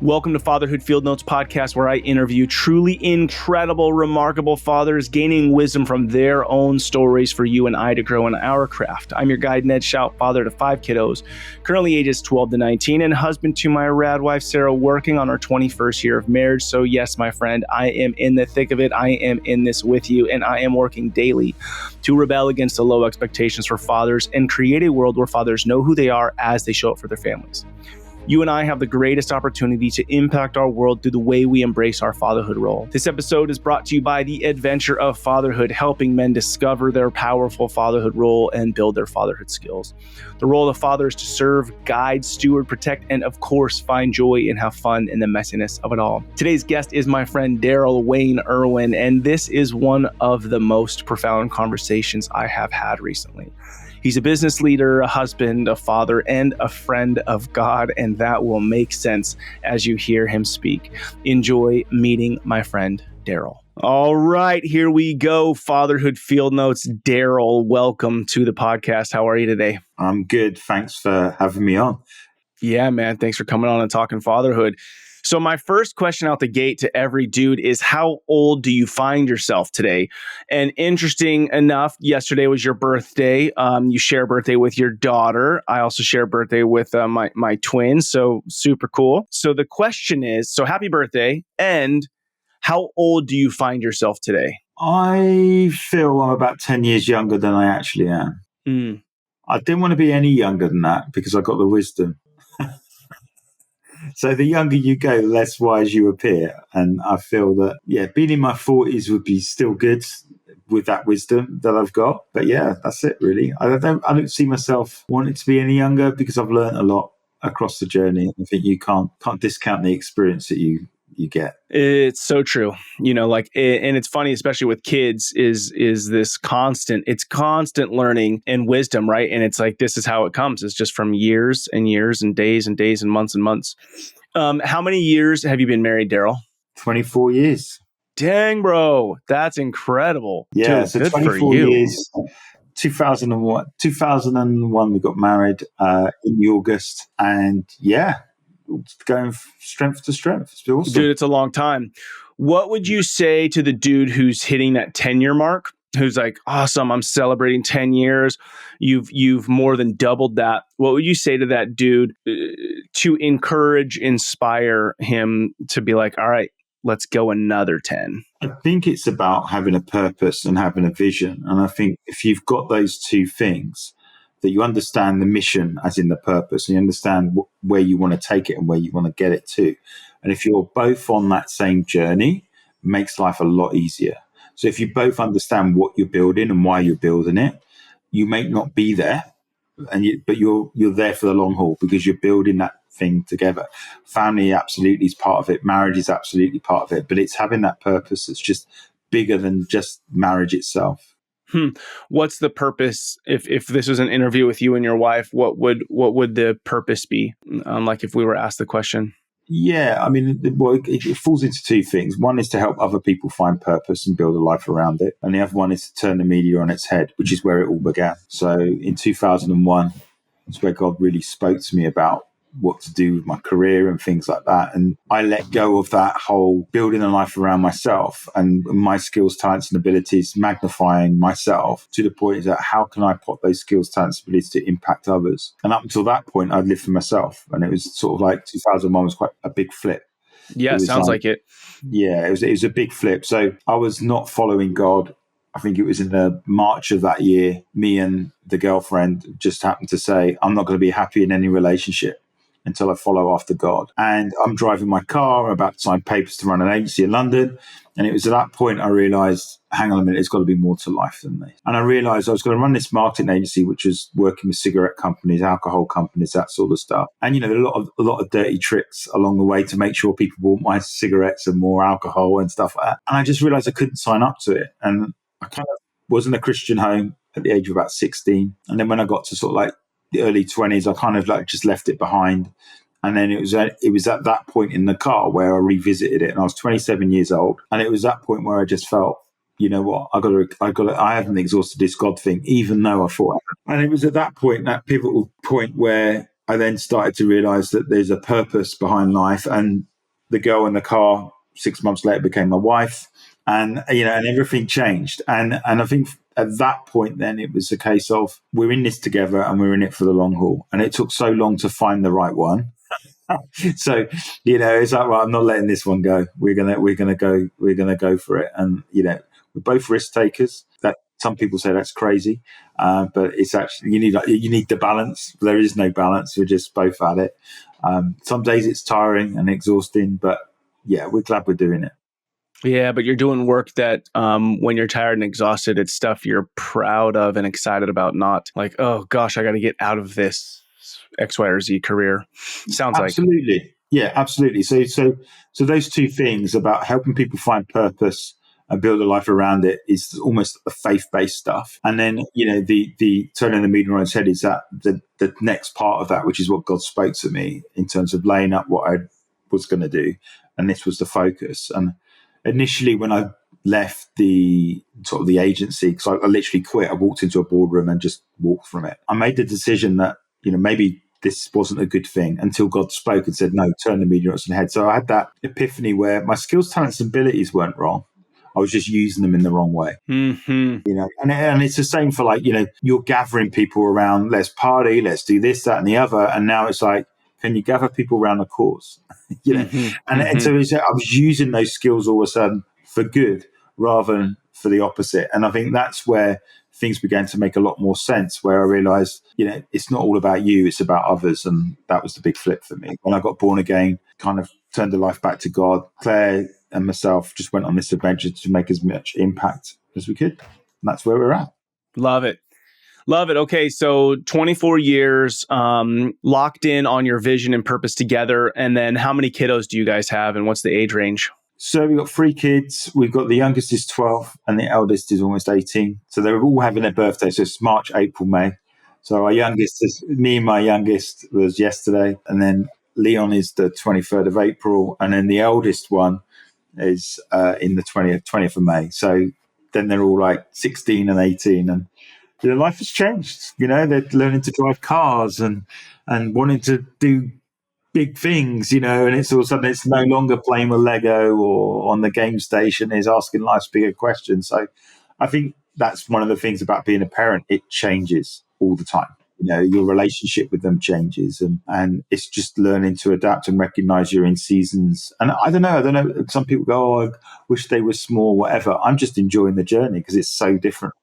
Welcome to Fatherhood Field Notes podcast, where I interview truly incredible, remarkable fathers, gaining wisdom from their own stories for you and I to grow in our craft. I'm your guide, Ned Shout, father to 5 kiddos, currently ages 12 to 19, and husband to my rad wife, Sarah, working on our 21st year of marriage. So yes, my friend, I am in the thick of it. I am in this with you, and I am working daily to rebel against the low expectations for fathers and create a world where fathers know who they are as they show up for their families. You and I have the greatest opportunity to impact our world through the way we embrace our fatherhood role. This episode is brought to you by the Adventure of Fatherhood, helping men discover their powerful fatherhood role and build their fatherhood skills. The role of father is to serve, guide, steward, protect, and of course, find joy and have fun in the messiness of it all. Today's guest is my friend Darrell Irwin, and this is one of the most profound conversations I have had recently. He's a business leader, a husband, a father, and a friend of God, and that will make sense as you hear him speak. Enjoy meeting my friend, Darrell. All right, here we go. Fatherhood Field Notes. Darrell, welcome to the podcast. How are you today? I'm good. Thanks for having me on. Yeah, man. Thanks for coming on and talking fatherhood. So my first question out the gate to every dude is, how old do you find yourself today? And interesting enough, yesterday was your birthday. You share a birthday with your daughter. I also share a birthday with my twins. So super cool. So the question is, so happy birthday. And how old do you find yourself today? I feel I'm about 10 years younger than I actually am. I didn't want to be any younger than that because I got the wisdom. So the younger you go, the less wise you appear. And I feel that, being in my 40s would be still good with that wisdom that I've got. But yeah, that's it really. I don't see myself wanting to be any younger because I've learned a lot across the journey. I think you can't discount the experience that you get. It's so true. And it's funny, especially with kids, is this constant learning and wisdom, right? And it's like, this is how it comes. It's just from years and years and days and months and months. How many years have you been married, Darrell? 24 years. Dang, bro. That's incredible. Yeah, dude, so good 24 for you. years. 2001 we got married in August. And going strength to strength. It's awesome. Dude, it's a long time. What would you say to the dude who's hitting that 10-year mark, who's like, awesome, I'm celebrating 10 years. You've more than doubled that. What would you say to that dude to encourage, inspire him to be like, all right, let's go another 10? I think it's about having a purpose and having a vision. And I think if you've got those two things, that you understand the mission as in the purpose, and you understand where you want to take it and where you want to get it to. And if you're both on that same journey, it makes life a lot easier. So if you both understand what you're building and why you're building it, you may not be there, but you're there for the long haul because you're building that thing together. Family absolutely is part of it. Marriage is absolutely part of it, but it's having that purpose that's just bigger than just marriage itself. What's the purpose? If this was an interview with you and your wife, what would the purpose be? Like if we were asked the question. Yeah, I mean, it falls into two things. One is to help other people find purpose and build a life around it. And the other one is to turn the media on its head, which is where it all began. So in 2001, it's where God really spoke to me about what to do with my career and things like that. And I let go of that whole building a life around myself and my skills, talents and abilities, magnifying myself to the point that how can I put those skills, talents, and abilities to impact others? And up until that point, I'd lived for myself. And it was sort of like 2001 was quite a big flip. Yeah, sounds like it. Yeah, it was a big flip. So I was not following God. I think it was in the March of that year, me and the girlfriend just happened to say, I'm not going to be happy in any relationship until I follow after God. And I'm driving my car, I'm about to sign papers to run an agency in London. And it was at that point I realized, hang on a minute, it's got to be more to life than this. And I realized I was going to run this marketing agency, which was working with cigarette companies, alcohol companies, that sort of stuff. And, a lot of dirty tricks along the way to make sure people bought my cigarettes and more alcohol and stuff like that. And I just realized I couldn't sign up to it. And I kind of was in a Christian home at the age of about 16. And then when I got to sort of like the early 20s, I kind of like just left it behind. And then it was at that point in the car where I revisited it, and I was 27 years old. And it was that point where I just felt, you know what, I haven't exhausted this God thing, even though I thought. And it was at that point, that pivotal point where I then started to realize that there's a purpose behind life. And the girl in the car 6 months later became my wife. And, and everything changed. And I think at that point, then it was a case of we're in this together and we're in it for the long haul. And it took so long to find the right one. So, it's like, well, I'm not letting this one go. We're gonna go for it. And, we're both risk takers. That some people say that's crazy. But it's actually, you need the balance. There is no balance. We're just both at it. Some days it's tiring and exhausting, but yeah, we're glad we're doing it. Yeah, but you're doing work that when you're tired and exhausted, it's stuff you're proud of and excited about, not like, oh gosh, I got to get out of this X, Y, or Z career. Sounds absolutely. Yeah, absolutely. So those two things about helping people find purpose and build a life around it is almost a faith-based stuff. And then, the turning the meter on its head is that the next part of that, which is what God spoke to me in terms of laying up what I was going to do. And this was the focus. And initially, when I left the sort of the agency, because I literally quit, I walked into a boardroom and just walked from it. I made the decision that, maybe this wasn't a good thing until God spoke and said, no, turn the media on its head. So I had that epiphany where my skills, talents, and abilities weren't wrong. I was just using them in the wrong way. Mm-hmm. And it's the same for you're gathering people around, let's party, let's do this, that, and the other. And now it's like, can you gather people around a cause? Mm-hmm. And so I was using those skills all of a sudden for good rather than for the opposite. And I think that's where things began to make a lot more sense, where I realized, it's not all about you, it's about others. And that was the big flip for me. When I got born again, kind of turned the life back to God, Claire and myself just went on this adventure to make as much impact as we could. And that's where we're at. Love it. Love it. Okay, so 24 years locked in on your vision and purpose together. And then how many kiddos do you guys have and what's the age range? So we've got 3 kids. We've got the youngest is 12 and the eldest is almost 18. So they're all having their birthday. So it's March, April, May. So my youngest was yesterday. And then Leon is the 23rd of April. And then the eldest one is in the 20th of May. So then they're all like 16 and 18. And their life has changed. They're learning to drive cars and wanting to do big things, and it's all of a sudden it's no longer playing with Lego or on the game station, is asking life's bigger questions. So I think that's one of the things about being a parent. It changes all the time. Your relationship with them changes and it's just learning to adapt and recognize you're in seasons. And I don't know. Some people go, oh, I wish they were small, whatever. I'm just enjoying the journey because it's so different.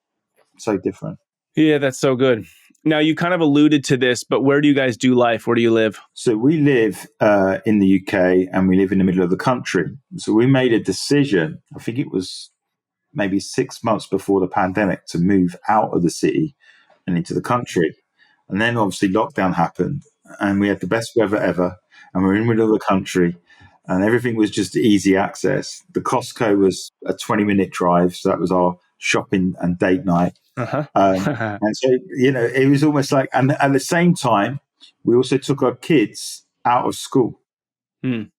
So different. Yeah, that's so good. Now, you kind of alluded to this, but where do you guys do life? Where do you live? So we live in the UK and we live in the middle of the country. So we made a decision, I think it was maybe 6 months before the pandemic, to move out of the city and into the country. And then obviously lockdown happened and we had the best weather ever and we were in the middle of the country and everything was just easy access. The Costco was a 20-minute drive. So that was our shopping and date night. Uh-huh. And so, it was almost like, and at the same time, we also took our kids out of school. They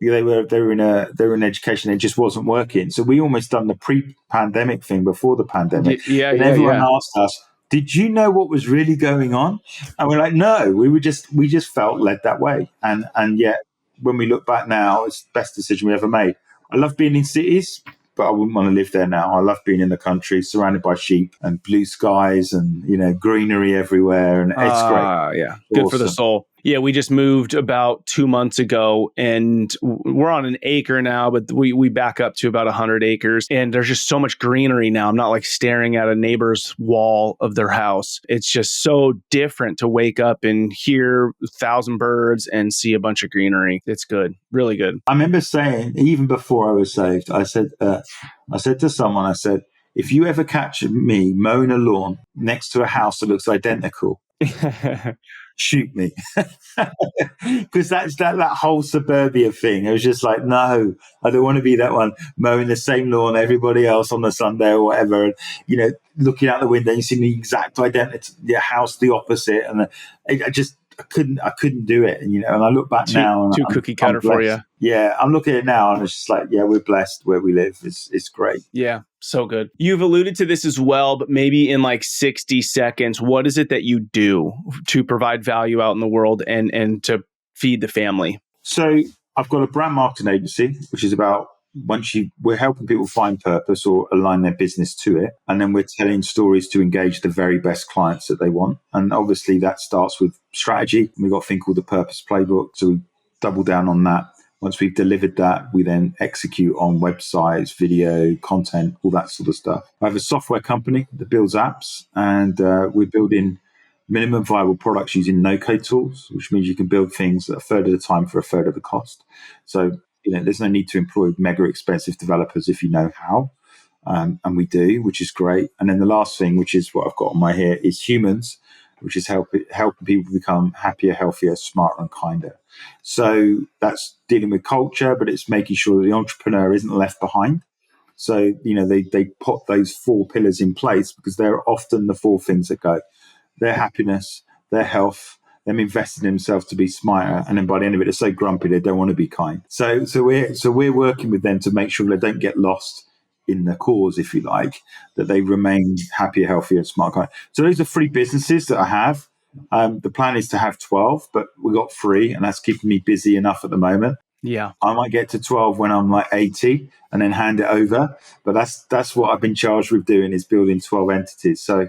were in education. It just wasn't working. So we almost done the pre-pandemic thing before the pandemic. And everyone asked us, did you know what was really going on? And we're like, no, we just felt led that way. And yet when we look back now, it's the best decision we ever made. I love being in cities, but I wouldn't want to live there now. I love being in the country, surrounded by sheep and blue skies and, greenery everywhere. And it's great. Yeah. Good for the soul. Yeah. We just moved about 2 months ago and we're on an acre now, but we back up to about 100 acres and there's just so much greenery now. I'm not like staring at a neighbor's wall of their house. It's just so different to wake up and hear 1,000 birds and see a bunch of greenery. It's good. Really good. I remember saying, even before I was saved, I said to someone, if you ever catch me mowing a lawn next to a house that looks identical, shoot me. Because that's that whole suburbia thing. It was just like, no, I don't want to be that one mowing the same lawn everybody else on the Sunday or whatever. And, looking out the window, you see the exact identity, house the opposite. And couldn't do it. And I look back now and Too I'm, cookie I'm cutter for you. blessed. Yeah, I'm looking at it now and it's just like, yeah, we're blessed where we live. It's great. Yeah, so good. You've alluded to this as well, but maybe in like 60 seconds, what is it that you do to provide value out in the world and to feed the family? So I've got a brand marketing agency, which is about we're helping people find purpose or align their business to it. And then we're telling stories to engage the very best clients that they want. And obviously that starts with strategy. We've got a thing called the Purpose Playbook. So we double down on that. Once we've delivered that, we then execute on websites, video, content, all that sort of stuff. I have a software company that builds apps, and we're building minimum viable products using no-code tools, which means you can build things at a third of the time for a third of the cost. So, there's no need to employ mega expensive developers if you know how. And we do, which is great. And then the last thing, which is what I've got on my here, is humans, which is helping people become happier, healthier, smarter, and kinder. So that's dealing with culture, but it's making sure that the entrepreneur isn't left behind. So, they put those 4 pillars in place because they're often the 4 things that go: their happiness, their health, them investing in themselves to be smarter, and then by the end of it, they're so grumpy they don't want to be kind. So we're working with them to make sure they don't get lost in the cause, if you like, that they remain happier, healthier, and smarter. Kind. So those are 3 businesses that I have. The plan is to have 12, but we got 3, and that's keeping me busy enough at the moment. Yeah. I might get to 12 when I'm like 80 and then hand it over. But that's what I've been charged with doing, is building 12 entities. So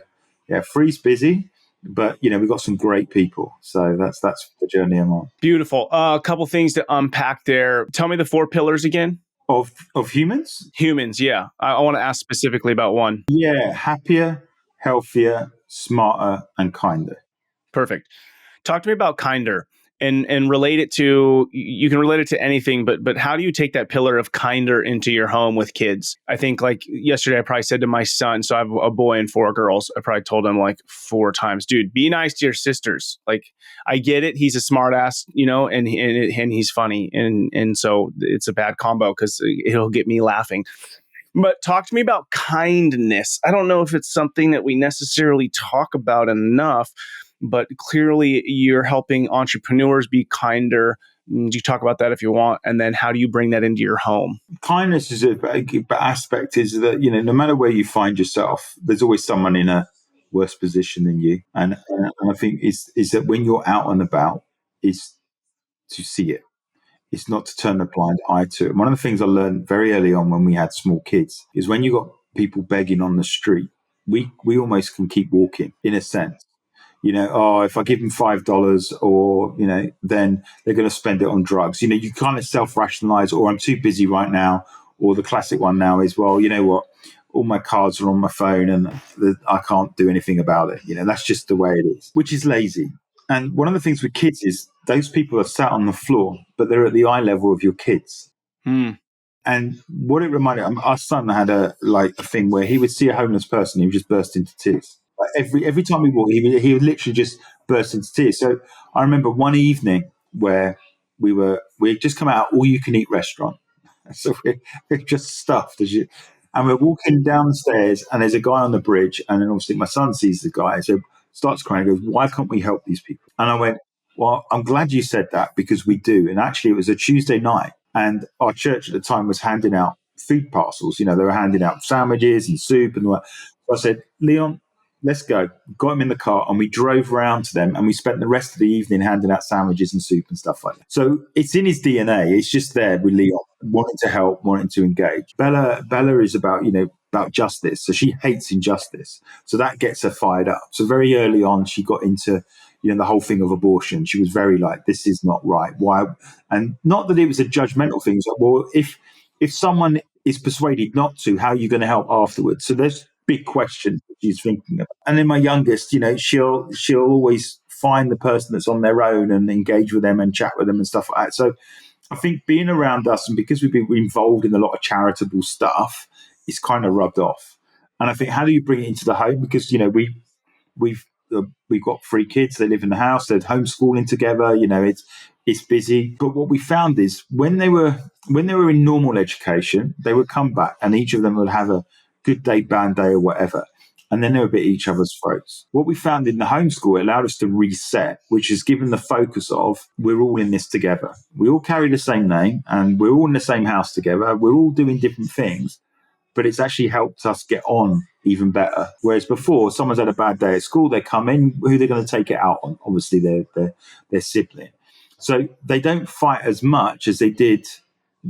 yeah, 3's busy, but we've got some great people. So that's the journey I'm on. Beautiful. A couple things to unpack there. Tell me the 4 pillars again. Of humans? Humans, yeah. I want to ask specifically about one. Yeah, happier, healthier, smarter, and kinder. Perfect. Talk to me about kinder and relate it to, you can relate it to anything, but how do you take that pillar of kinder into your home with kids? I think like yesterday, I probably said to my son, so I have a boy and 4 girls. I probably told him like 4 times, dude, be nice to your sisters. Like, I get it. He's a smart ass, and he's funny. And so it's a bad combo because it'll get me laughing. But talk to me about kindness. I don't know if it's something that we necessarily talk about enough, but clearly you're helping entrepreneurs be kinder. You talk about that if you want. And then how do you bring that into your home? Kindness is a aspect is that, no matter where you find yourself, there's always someone in a worse position than you. And I think is that when you're out and about, is to see it. It's not to turn a blind eye to it. One of the things I learned very early on when we had small kids is when you got people begging on the street, we almost can keep walking in a sense. If I give them $5 or, then they're going to spend it on drugs. You kind of self-rationalize, or I'm too busy right now. Or the classic one now is, well, you know what? All my cards are on my phone and I can't do anything about it. That's just the way it is, which is lazy. And one of the things with kids is those people are sat on the floor, but they're at the eye level of your kids. And what it reminded, our son had a thing where he would see a homeless person, he would just burst into tears. Like every time we walked, he would literally just burst into tears. So I remember one evening where we had just come out all you can eat restaurant. So we're just stuffed and we're walking down the stairs and there's a guy on the bridge, and then obviously my son sees the guy, so starts crying, goes, "Why can't we help these people?" And I went, "Well, I'm glad you said that, because we do." And actually it was a Tuesday night, and our church at the time was handing out food parcels. They were handing out sandwiches and soup and all that. So I said, "Leon, let's go." Got him in the car and we drove around to them, and we spent the rest of the evening handing out sandwiches and soup and stuff like that. So it's in his DNA. It's just there with Leon, wanting to help, wanting to engage. Bella is about justice. So she hates injustice. So that gets her fired up. So very early on, she got into, the whole thing of abortion. She was very like, this is not right. Why? And not that it was a judgmental thing. It's like, well, if someone is persuaded not to, how are you going to help afterwards? So there's big questions that she's thinking of. And then my youngest, she'll always find the person that's on their own and engage with them and chat with them and stuff like that. So I think being around us, and because we've been involved in a lot of charitable stuff, it's kind of rubbed off. And I think, how do you bring it into the home? Because we've got 3 kids. They live in the house. They're homeschooling together. It's busy. But what we found is when they were in normal education, they would come back and each of them would have a good day, bad day, or whatever. and then they were at each other's throats. What we found in the homeschool, it allowed us to reset, which is given the focus of we're all in this together. We all carry the same name and we're all in the same house together. We're all doing different things, but it's actually helped us get on even better. Whereas before, someone's had a bad day at school, they come in, who they're going to take it out on? Obviously, their sibling. So they don't fight as much as they did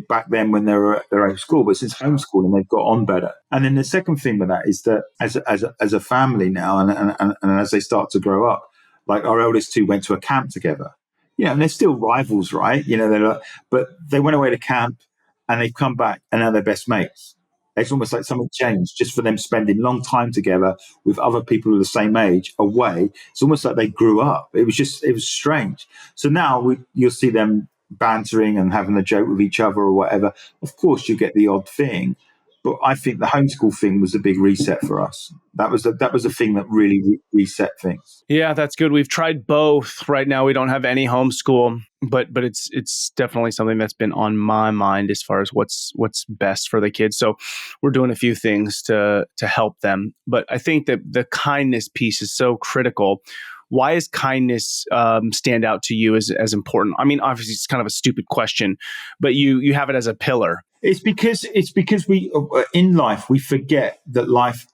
back then when they were at their own school, but since homeschooling, they've got on better. And then the second thing with that is that as a family now, and as they start to grow up, like our eldest two went to a camp together. And they're still rivals, right? They're like, but they went away to camp and they've come back and now they're best mates. It's almost like something changed just for them spending long time together with other people of the same age away. It's almost like they grew up. It was strange. So now you'll see them bantering and having a joke with each other or whatever. Of course, you get the odd thing, but I think the homeschool thing was a big reset for us. That was a thing that really reset things. Yeah, that's good. We've tried both. Right now, we don't have any homeschool, but it's definitely something that's been on my mind as far as what's best for the kids. So we're doing a few things to help them. But I think that the kindness piece is so critical. Why is kindness stand out to you as important? I mean, obviously, it's kind of a stupid question, but you have it as a pillar. It's because we in life we forget that life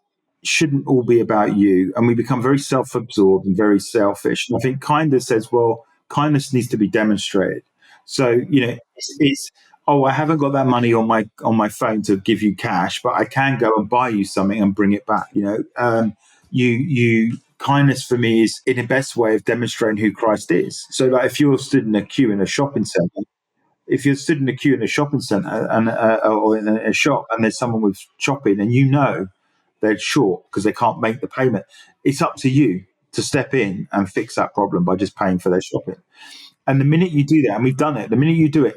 shouldn't all be about you, and we become very self-absorbed and very selfish. And I think kindness says, well, kindness needs to be demonstrated. So it's I haven't got that money on my phone to give you cash, but I can go and buy you something and bring it back. Kindness for me is in the best way of demonstrating who Christ is. So, like, if you're stood in a queue in a shopping centre. If you're stood in a queue in a shopping centre or in a shop and there's someone with shopping and they're short because they can't make the payment, it's up to you to step in and fix that problem by just paying for their shopping. And the minute you do that, and we've done it, the minute you do it,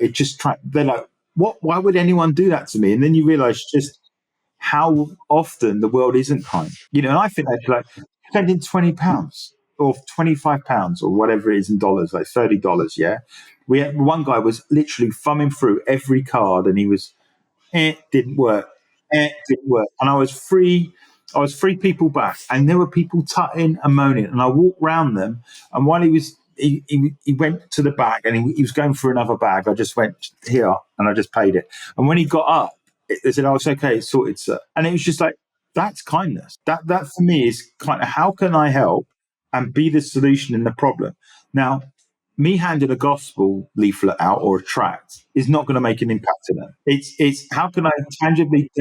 they're like, what? Why would anyone do that to me? And then you realise just how often the world isn't kind. And I think that's like spending £20 or £25 or whatever it is in dollars, like $30, yeah? We had one guy was literally thumbing through every card and he was, didn't work, didn't work. And I was three people back and there were people tutting and moaning and I walked round them and while he went to the back and he was going for another bag, I just went here and I just paid it. And when he got up, they said, "Oh, it's okay, it's sorted, sir." And it was just like, that's kindness. That for me is kind of, how can I help and be the solution in the problem? Now, me handing a gospel leaflet out or a tract is not going to make an impact to them. It's how can I tangibly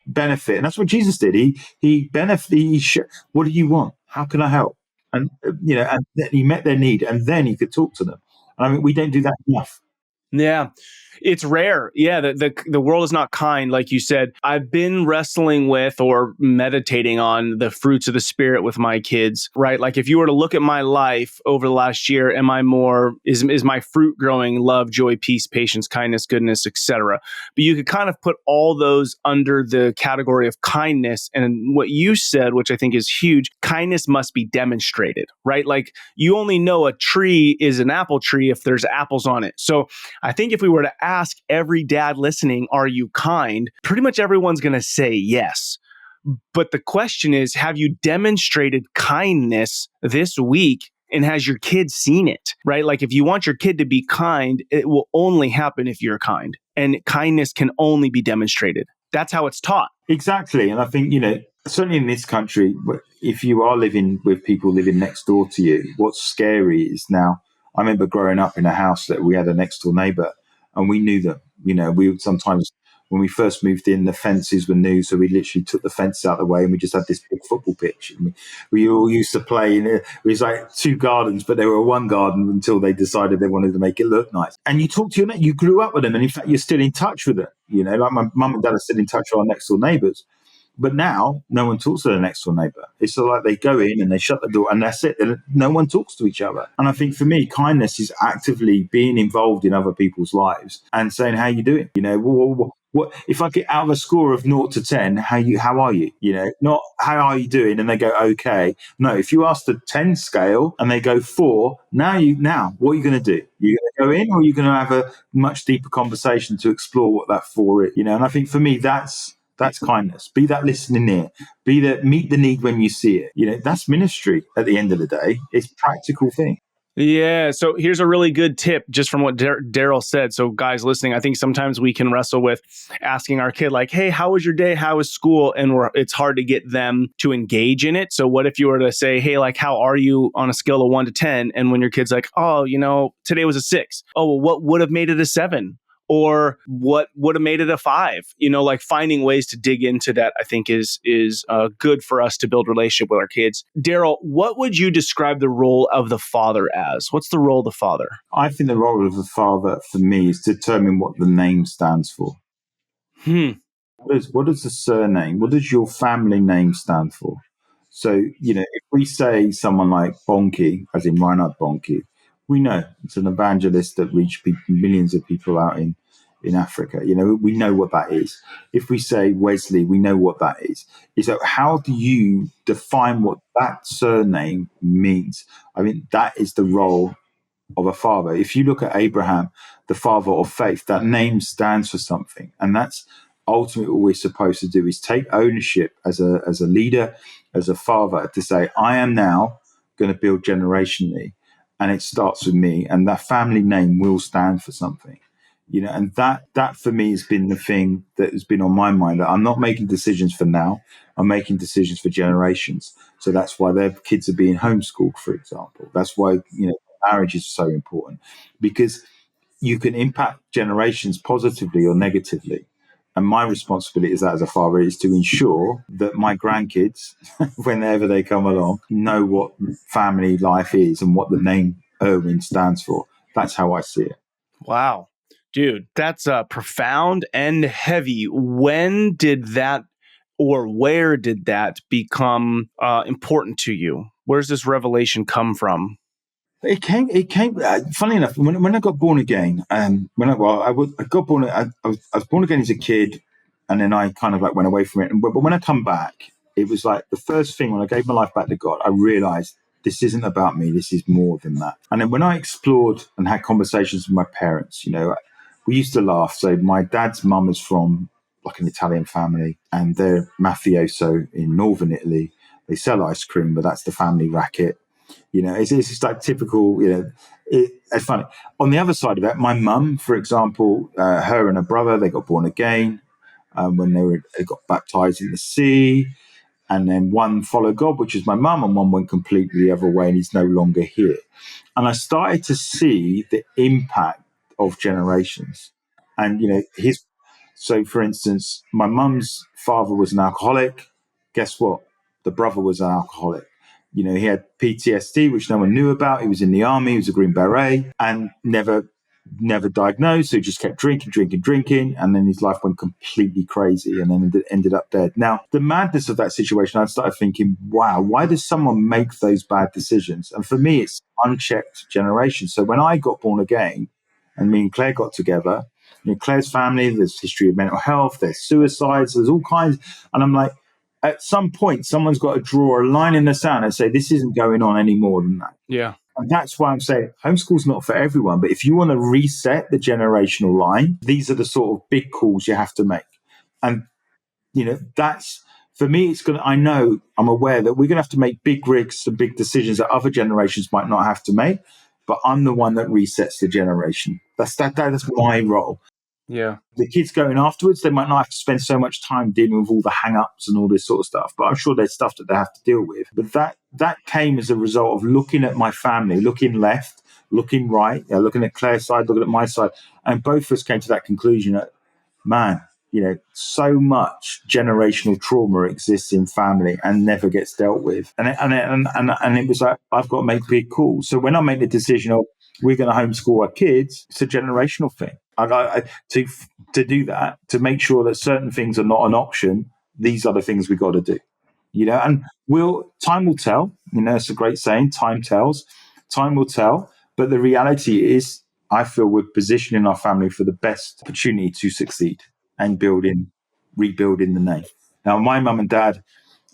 benefit? And that's what Jesus did. He benefited. What do you want? How can I help? And and he met their need, and then he could talk to them. And I mean, we don't do that enough. Yeah, it's rare. Yeah, the world is not kind, like you said. I've been wrestling with or meditating on the fruits of the Spirit with my kids, right? Like if you were to look at my life over the last year, is my fruit growing love, joy, peace, patience, kindness, goodness, etc. But you could kind of put all those under the category of kindness. And what you said, which I think is huge, kindness must be demonstrated, right? Like you only know a tree is an apple tree if there's apples on it. So I think if we were to ask every dad listening, are you kind? Pretty much everyone's going to say yes. But the question is, have you demonstrated kindness this week? And has your kid seen it, right? Like if you want your kid to be kind, it will only happen if you're kind. And kindness can only be demonstrated. That's how it's taught. Exactly. And I think, certainly in this country, if you are living with people living next door to you, what's scary is now, I remember growing up in a house that we had a next door neighbor and we knew them. We would sometimes, when we first moved in, the fences were new. So we literally took the fence out of the way and we just had this big football pitch. And we all used to play in it. It was like two gardens, but they were one garden until they decided they wanted to make it look nice. And you talk to you grew up with them. And in fact, you're still in touch with them. Like my mum and dad are still in touch with our next door neighbors. But now no one talks to their next door neighbor. It's sort of like they go in and they shut the door and that's it. No one talks to each other. And I think for me, kindness is actively being involved in other people's lives and saying, how you doing? What if I get out of a score of 0 to 10, how are you? Not how are you doing? And they go, okay. No, if you ask the 10 scale and they go 4, now what are you going to do? You're going to go in or are you going to have a much deeper conversation to explore what that 4 is? And I think for me, that's That's kindness. Be that listening ear. Be that meet the need when you see it. That's ministry at the end of the day. It's a practical thing. Yeah. So here's a really good tip just from what Darrell said. So guys listening, I think sometimes we can wrestle with asking our kid like, hey, how was your day? How was school? And it's hard to get them to engage in it. So what if you were to say, hey, like, how are you on a scale of 1 to 10? And when your kid's like, oh, today was a 6. Oh, well, what would have made it a 7? Or what would have made it a 5? Like finding ways to dig into that, I think is good for us to build relationship with our kids. Darrell, what would you describe the role of the father as? What's the role of the father? I think the role of the father for me is to determine what the name stands for. What is the surname? What does your family name stand for? So, if we say someone like Bonnke, as in Reinhard Bonnke, we know it's an evangelist that reached millions of people out in Africa. We know what that is. If we say Wesley, we know what that is. So how do you define what that surname means? I mean, that is the role of a father. If you look at Abraham, the father of faith, that name stands for something. And that's ultimately what we're supposed to do, is take ownership as a leader, as a father, to say, I am now going to build generationally. And it starts with me, and that family name will stand for something, and that for me has been the thing that has been on my mind, that I'm not making decisions for now, I'm making decisions for generations. So that's why their kids are being homeschooled, for example. That's why, marriage is so important, because you can impact generations positively or negatively. And my responsibility as a father is to ensure that my grandkids, whenever they come along, know what family life is and what the name Irwin stands for. That's how I see it. Wow. Dude, that's profound and heavy. When did that, or where did that become important to you? Where's this revelation come from? It came. Funny enough, when I got born again, I got born. I was born again as a kid, and then I kind of like went away from it. But when I come back, it was like the first thing when I gave my life back to God, I realized this isn't about me. This is more than that. And then when I explored and had conversations with my parents, we used to laugh. So my dad's mum is from like an Italian family, and they're mafioso in northern Italy. They sell ice cream, but that's the family racket. It's just like typical, it's funny. On the other side of that, my mum, for example, her and her brother, they got born again when they got baptized in the sea. And then one followed God, which is my mum, and one went completely the other way, and he's no longer here. And I started to see the impact of generations. And, so for instance, my mum's father was an alcoholic. Guess what? The brother was an alcoholic. He had PTSD, which no one knew about. He was in the army. He was a Green Beret, and never diagnosed. So he just kept drinking. And then his life went completely crazy, and then ended up dead. Now, the madness of that situation, I started thinking, wow, why does someone make those bad decisions? And for me, it's unchecked generation. So when I got born again, and me and Claire got together, Claire's family, there's history of mental health, there's suicides, there's all kinds. And I'm like, at some point, someone's got to draw a line in the sand and say, this isn't going on any more than that. Yeah. And that's why I'm saying homeschool's not for everyone. But if you want to reset the generational line, these are the sort of big calls you have to make. And, that's, for me, I'm aware that we're going to have to make big risks and big decisions that other generations might not have to make. But I'm the one that resets the generation. That's my role. Yeah. The kids going afterwards, they might not have to spend so much time dealing with all the hang-ups and all this sort of stuff, but I'm sure there's stuff that they have to deal with. But that came as a result of looking at my family, looking left, looking right, looking at Claire's side, looking at my side, and both of us came to that conclusion that, man, so much generational trauma exists in family and never gets dealt with. And it was like, I've got to make big calls. So when I make the decision of we're going to homeschool our kids, it's a generational thing. To do that, to make sure that certain things are not an option, these are the things we got to do. And time will tell. It's a great saying, time tells. Time will tell. But the reality is, I feel we're positioning our family for the best opportunity to succeed and rebuilding the name. Now, my mum and dad,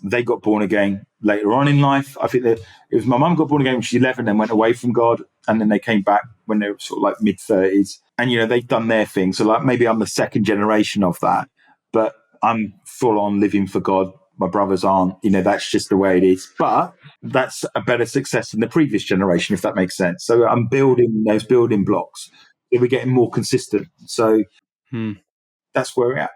they got born again later on in life. I think that it was my mum got born again when she was 11, then went away from God, and then they came back when they were sort of like mid-30s. And, they've done their thing. So like maybe I'm the second generation of that. But I'm full on living for God. My brothers aren't. That's just the way it is. But that's a better success than the previous generation, if that makes sense. So I'm building those building blocks. We're getting more consistent. So that's where we're at.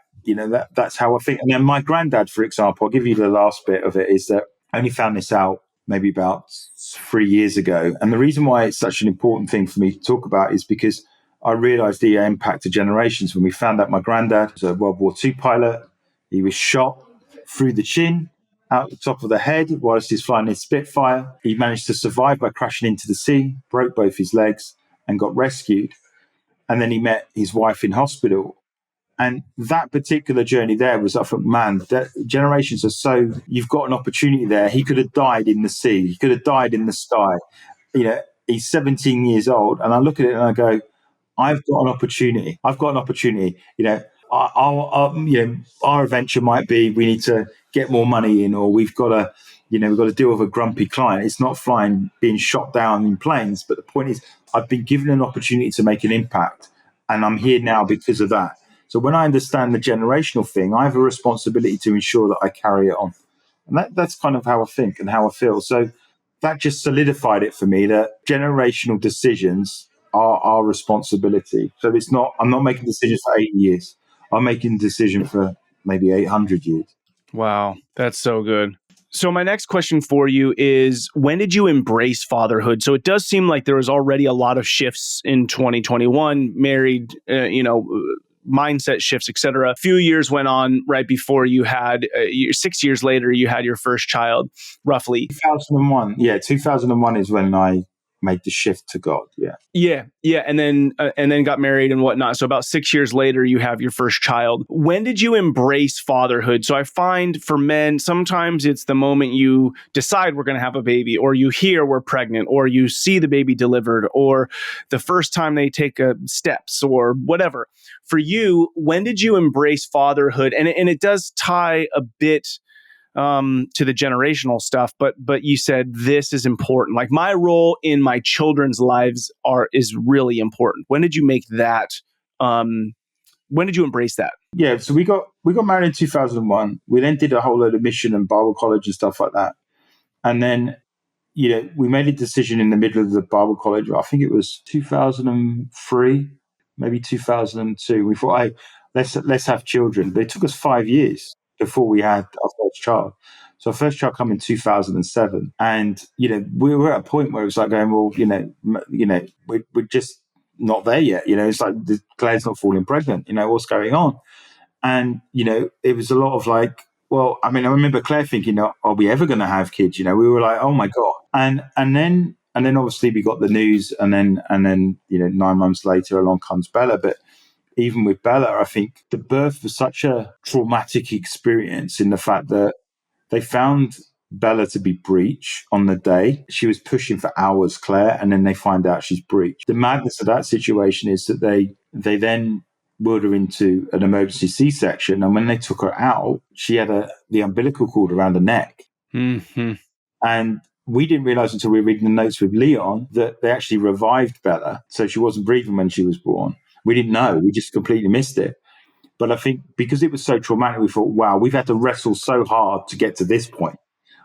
That's how I think. And then my granddad, for example, I'll give you the last bit of it, is that I only found this out maybe about 3 years ago. And the reason why it's such an important thing for me to talk about is because I realized the impact of generations. When we found out my granddad was a World War II pilot, he was shot through the chin, out the top of the head whilst he's flying his Spitfire. He managed to survive by crashing into the sea, broke both his legs, and got rescued. And then he met his wife in hospital. And that particular journey there was, I thought, man, that generations are so, you've got an opportunity there. He could have died in the sea. He could have died in the sky. He's 17 years old. And I look at it and I go, I've got an opportunity. I've got an opportunity. Our adventure might be we need to get more money in, or we've got to deal with a grumpy client. It's not flying, being shot down in planes. But the point is, I've been given an opportunity to make an impact, and I'm here now because of that. So when I understand the generational thing, I have a responsibility to ensure that I carry it on. And that's kind of how I think and how I feel. So that just solidified it for me that generational decisions are our responsibility. So I'm not making decisions for 80 years. I'm making a decision for maybe 800 years. Wow, that's so good. So my next question for you is, when did you embrace fatherhood? So it does seem like there was already a lot of shifts in 2021, married, mindset shifts, etc. A few years went on right before you had, 6 years later, you had your first child, roughly. 2001. Yeah, 2001 is when I made the shift to God. Yeah, and then got married and whatnot. So about 6 years later, you have your first child. When did you embrace fatherhood? So I find for men, sometimes it's the moment you decide we're going to have a baby, or you hear we're pregnant, or you see the baby delivered, or the first time they take steps, or whatever. For you, when did you embrace fatherhood? And it does tie a bit to the generational stuff, but you said this is important. Like, my role in my children's lives is really important. When did you make that? When did you embrace that? Yeah, so we got married in 2001. We then did a whole load of mission and Bible college and stuff like that. And then, we made a decision in the middle of the Bible college. I think it was 2003, maybe 2002. We thought, hey, let's have children. But it took us 5 years before we had our first child. So our first child came in 2007. And, we were at a point where it was like going, well, we're just not there yet. It's like Claire's not falling pregnant. What's going on? And, it was a lot of like, well, I mean, I remember Claire thinking, are we ever going to have kids? We were like, oh my God. And then obviously we got the news, and then 9 months later along comes Bella. But even with Bella, I think the birth was such a traumatic experience in the fact that they found Bella to be breech on the day. She was pushing for hours, Claire, and then they find out she's breech. The madness of that situation is that they then wheeled her into an emergency C-section, and when they took her out, she had the umbilical cord around her neck. Mm-hmm. And we didn't realize until we were reading the notes with Leon that they actually revived Bella, so she wasn't breathing when she was born. We didn't know. We just completely missed it. But I think because it was so traumatic, we thought, wow, we've had to wrestle so hard to get to this point.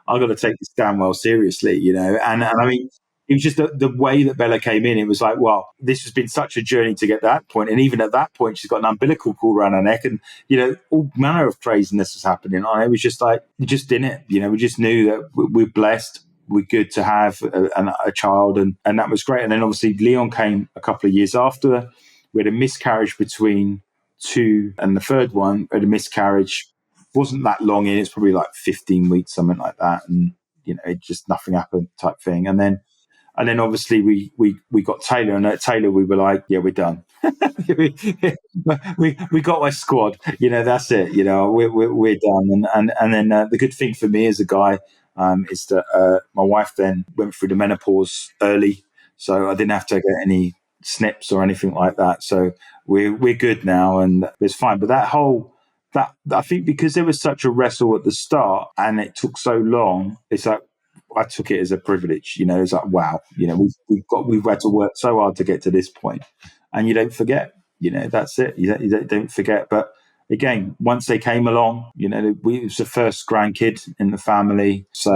I've got to take this damn well seriously, And I mean, it was just the way that Bella came in. It was like, well, this has been such a journey to get to that point. And even at that point, she's got an umbilical cord around her neck, and, all manner of craziness was happening. And it was just like, we just didn't, we just knew that we're blessed. We're good to have a child. And that was great. And then obviously Leon came a couple of years after. We had a miscarriage between two, and the third one had a miscarriage. Wasn't that long in. It's probably like 15 weeks, something like that. And, it just nothing happened type thing. And then obviously we got Taylor, and at Taylor we were like, yeah, we're done. we got my squad, that's it. We're done. And then the good thing for me as a guy is that my wife then went through the menopause early, so I didn't have to get any snips or anything like that. So we're good now, and it's fine. But that I think because there was such a wrestle at the start and it took so long, it's like I took it as a privilege. It's like, wow, we've had to work so hard to get to this point, and you don't forget. That's it. You don't forget. But again, once they came along, it was the first grandkid in the family. So,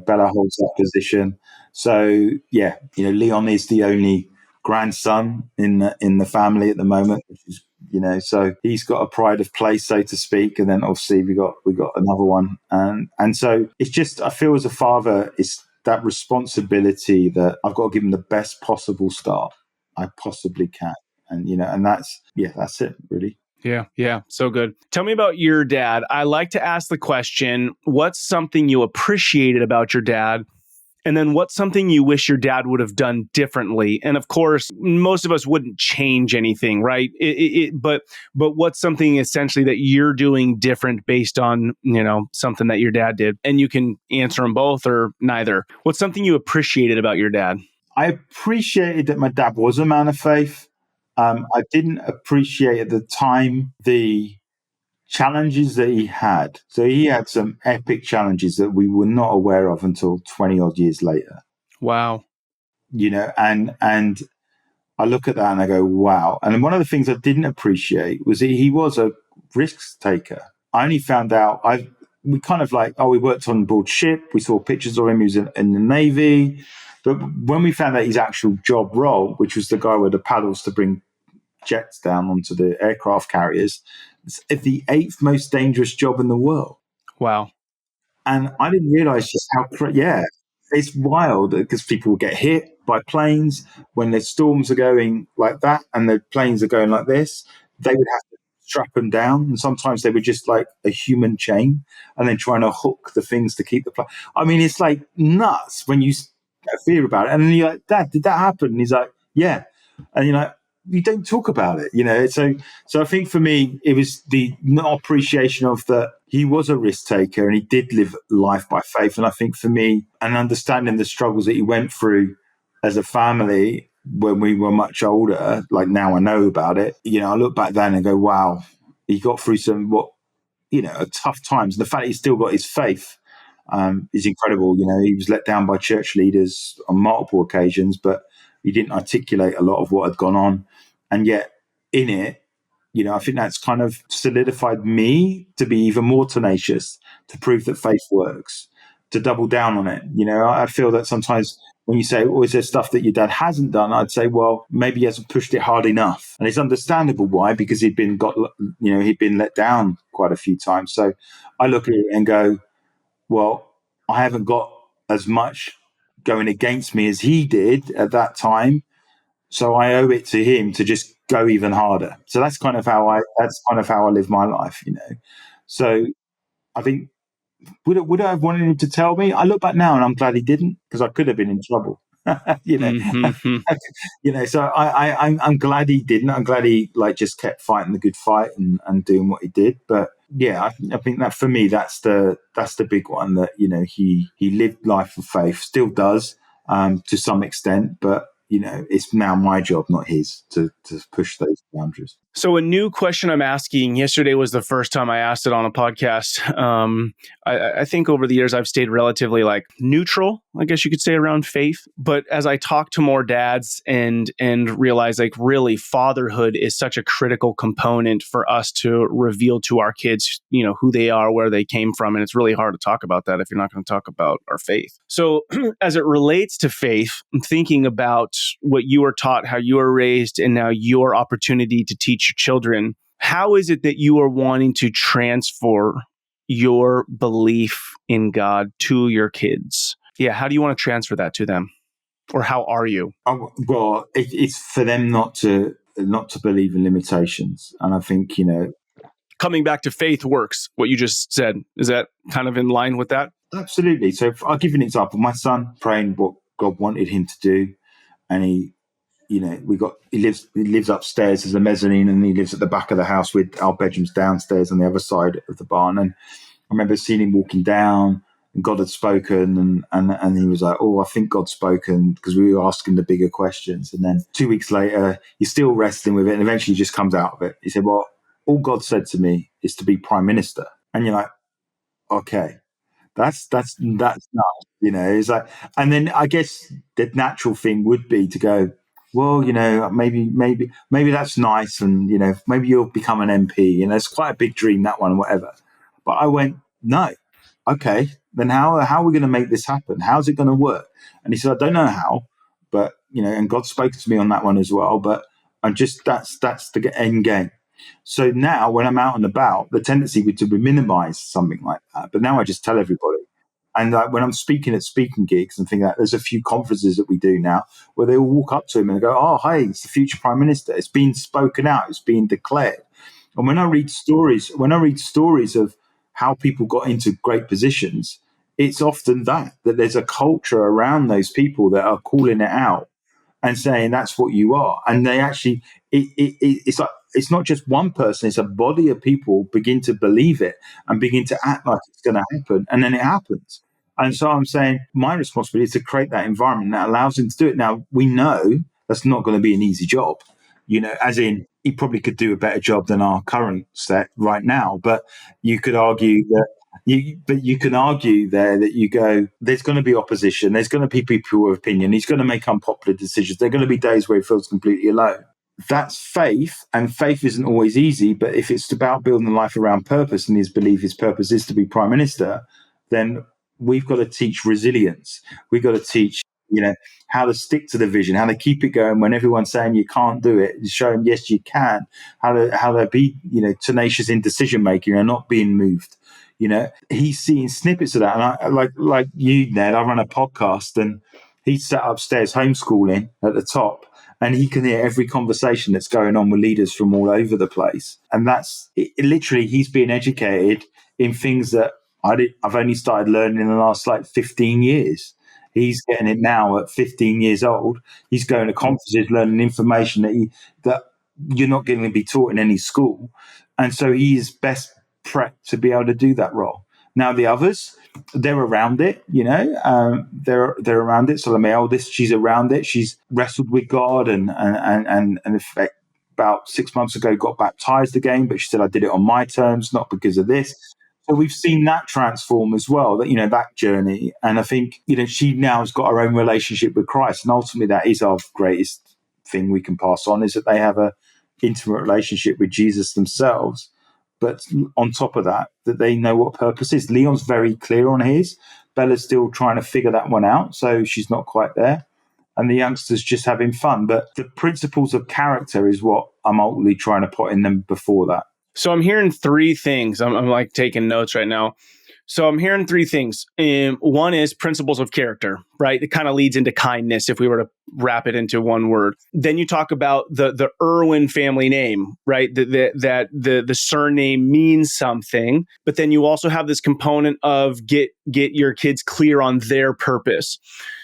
Bella holds that position. So, yeah, Leon is the only grandson in the family at the moment, which is, so he's got a pride of place, so to speak. And then obviously we got another one. And so it's just, I feel as a father, it's that responsibility that I've got to give him the best possible start I possibly can. And, and that's it really. Yeah. So good. Tell me about your dad. I like to ask the question, what's something you appreciated about your dad? And then what's something you wish your dad would have done differently? And of course, most of us wouldn't change anything, right? But what's something essentially that you're doing different based on, something that your dad did? And you can answer them both or neither. What's something you appreciated about your dad? I appreciated that my dad was a man of faith. I didn't appreciate at the time the challenges that he had. So he had some epic challenges that we were not aware of until 20 odd years later. Wow. And I look at that and I go, wow. And one of the things I didn't appreciate was that he was a risk taker. I only found out, we kind of like, we worked on board ship. We saw pictures of him. He was in the Navy. But when we found out his actual job role, which was the guy with the paddles to bring jets down onto the aircraft carriers, it's the 8th most dangerous job in the world. Wow. And I didn't realize just how, it's wild because people will get hit by planes when the storms are going like that and the planes are going like this. They would have to strap them down. And sometimes they were just like a human chain and then trying to hook the things to keep the plane. I mean, it's like nuts when you hear about it. And then you're like, Dad, did that happen? And he's like, yeah. And you're like, you don't talk about it, So I think for me, it was the not appreciation of that he was a risk taker and he did live life by faith. And I think for me, and understanding the struggles that he went through as a family when we were much older, like now I know about it, I look back then and go, wow, he got through some tough times. And the fact that he still got his faith is incredible. He was let down by church leaders on multiple occasions, but he didn't articulate a lot of what had gone on. And yet in it, I think that's kind of solidified me to be even more tenacious, to prove that faith works, to double down on it. I feel that sometimes when you say, is there stuff that your dad hasn't done? I'd say, well, maybe he hasn't pushed it hard enough. And it's understandable why, because he'd been let down quite a few times. So I look at it and go, well, I haven't got as much going against me as he did at that time. So I owe it to him to just go even harder. So that's kind of how I live my life, So I think, would I have wanted him to tell me? I look back now and I'm glad he didn't, because I could have been in trouble. Mm-hmm. So I'm glad he didn't. I'm glad he just kept fighting the good fight and doing what he did. But yeah, I think that for me, that's the big one, that, he lived life of faith, still does to some extent, but it's now my job, not his, to push those boundaries. So a new question I'm asking, yesterday was the first time I asked it on a podcast. I think over the years I've stayed relatively neutral, I guess you could say, around faith. But as I talk to more dads and realize really fatherhood is such a critical component for us to reveal to our kids, who they are, where they came from. And it's really hard to talk about that if you're not going to talk about our faith. So as it relates to faith, I'm thinking about what you were taught, how you were raised, and now your opportunity to teach your children. How is it that you are wanting to transfer your belief in God to your kids? Yeah, how do you want to transfer that to them? Or how are you? Well, it's for them not to believe in limitations. And I think, coming back to faith works, what you just said. Is that kind of in line with that? Absolutely. So I'll give you an example. My son praying what God wanted him to do. And he lives upstairs as a mezzanine, and he lives at the back of the house with our bedrooms downstairs on the other side of the barn. And I remember seeing him walking down, and God had spoken, and he was like, "Oh, I think God's spoken," because we were asking the bigger questions. And then 2 weeks later, he's still wrestling with it, and eventually just comes out of it. He said, "Well, all God said to me is to be prime minister." And you're like, "Okay, that's nuts." It's like, and then I guess the natural thing would be to go, well, maybe that's nice, and maybe you'll become an MP. It's quite a big dream, that one, whatever. But I went, no, okay, then how are we going to make this happen? How's it going to work? And he said, I don't know how, but and God spoke to me on that one as well. But I'm just that's the end game. So now when I'm out and about, the tendency would to minimize something like that. But now I just tell everybody. And when I'm speaking at speaking gigs and things like that, there's a few conferences that we do now where they all walk up to him and go, "Oh, hey, it's the future prime minister. It's been spoken out. It's been declared." And when I read stories of how people got into great positions, it's often that there's a culture around those people that are calling it out and saying that's what you are. And they actually, it's like, it's not just one person, it's a body of people begin to believe it and begin to act like it's going to happen. And then it happens. And so I'm saying my responsibility is to create that environment that allows him to do it. Now, we know that's not going to be an easy job, as in he probably could do a better job than our current set right now. But you could argue that you can argue there that you go, there's going to be opposition. There's going to be people with opinion. He's going to make unpopular decisions. There are going to be days where he feels completely alone. That's faith, and faith isn't always easy. But if it's about building a life around purpose, and his purpose is to be prime minister, then we've got to teach resilience. We've got to teach, how to stick to the vision, how to keep it going when everyone's saying you can't do it. Show them yes, you can. How to be, tenacious in decision making and not being moved. He's seeing snippets of that. And I like you, Ned, I run a podcast, and he's sat upstairs homeschooling at the top, and he can hear every conversation that's going on with leaders from all over the place. And that's literally, he's being educated in things that I've only started learning in the last 15 years. He's getting it now at 15 years old. He's going to conferences, learning information that you're not going to be taught in any school. And so he is best prepped to be able to do that role. Now the others, they're around it, they're around it. So my eldest, she's around it. She's wrestled with God and in fact, about 6 months ago got baptized again, but she said, I did it on my terms, not because of this. So we've seen that transform as well, that journey. And I think, she now has got her own relationship with Christ. And ultimately that is our greatest thing we can pass on, is that they have a intimate relationship with Jesus themselves. But on top of that they know what purpose is. Leon's very clear on his. Bella's still trying to figure that one out, so she's not quite there. And the youngsters just having fun. But the principles of character is what I'm ultimately trying to put in them before that. So I'm hearing three things. I'm like taking notes right now. So I'm hearing three things. One is principles of character, right? It kind of leads into kindness if we were to wrap it into one word. Then you talk about the Irwin family name, right? That the surname means something, but then you also have this component of get your kids clear on their purpose.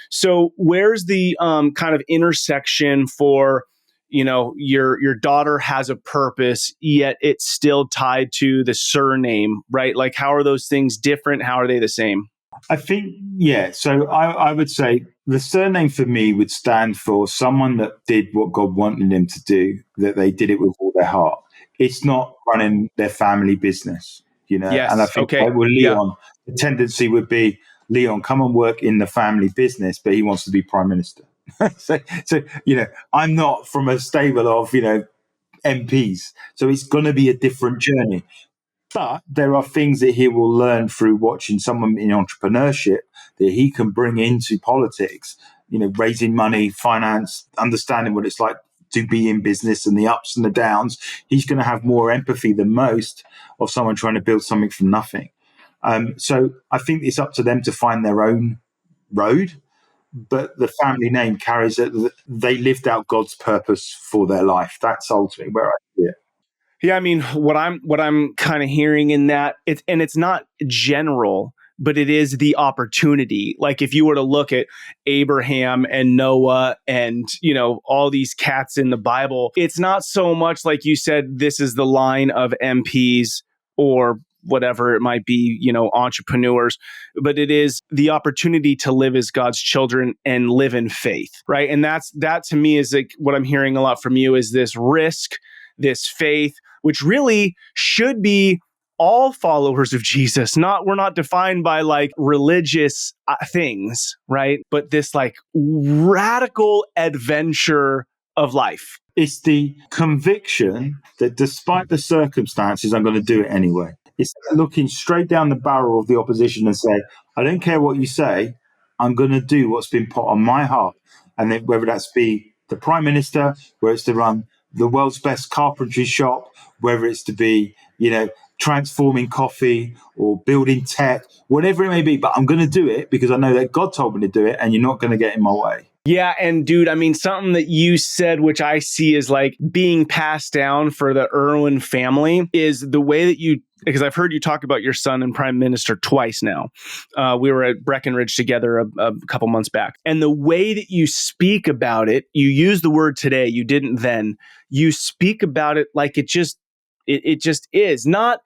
So where's the kind of intersection for, your daughter has a purpose, yet it's still tied to the surname, right? Like, how are those things different? How are they the same? I think, yeah. So I would say the surname for me would stand for someone that did what God wanted them to do, that they did it with all their heart. It's not running their family business, Yes. And I think Okay. with Leon, the tendency would be, Leon, come and work in the family business, but he wants to be prime minister. so, I'm not from a stable of, MPs. So it's going to be a different journey. But there are things that he will learn through watching someone in entrepreneurship that he can bring into politics, raising money, finance, understanding what it's like to be in business and the ups and the downs. He's going to have more empathy than most of someone trying to build something from nothing. So I think it's up to them to find their own road. But the family name carries that they lived out God's purpose for their life. That's ultimately where I see it. Yeah, I mean, what I'm kind of hearing in that, it's not general, but it is the opportunity. Like if you were to look at Abraham and Noah and, all these cats in the Bible, it's not so much like you said, this is the line of MPs or whatever it might be, entrepreneurs, but it is the opportunity to live as God's children and live in faith, right? And that to me is like what I'm hearing a lot from you is this risk, this faith, which really should be all followers of Jesus. We're not defined by like religious things, right? But this like radical adventure of life. It's the conviction that despite the circumstances, I'm going to do it anyway. It's looking straight down the barrel of the opposition and say, I don't care what you say, I'm going to do what's been put on my heart. And then whether that's be the prime minister, whether it's to run the world's best carpentry shop, whether it's to be, transforming coffee or building tech, whatever it may be. But I'm going to do it because I know that God told me to do it, and you're not going to get in my way. Yeah. And dude, I mean, something that you said, which I see as like being passed down for the Irwin family, is the way that because I've heard you talk about your son and prime minister twice now. We were at Breckenridge together a couple months back. And the way that you speak about it, you use the word today, you didn't then. You speak about it like it just is. Not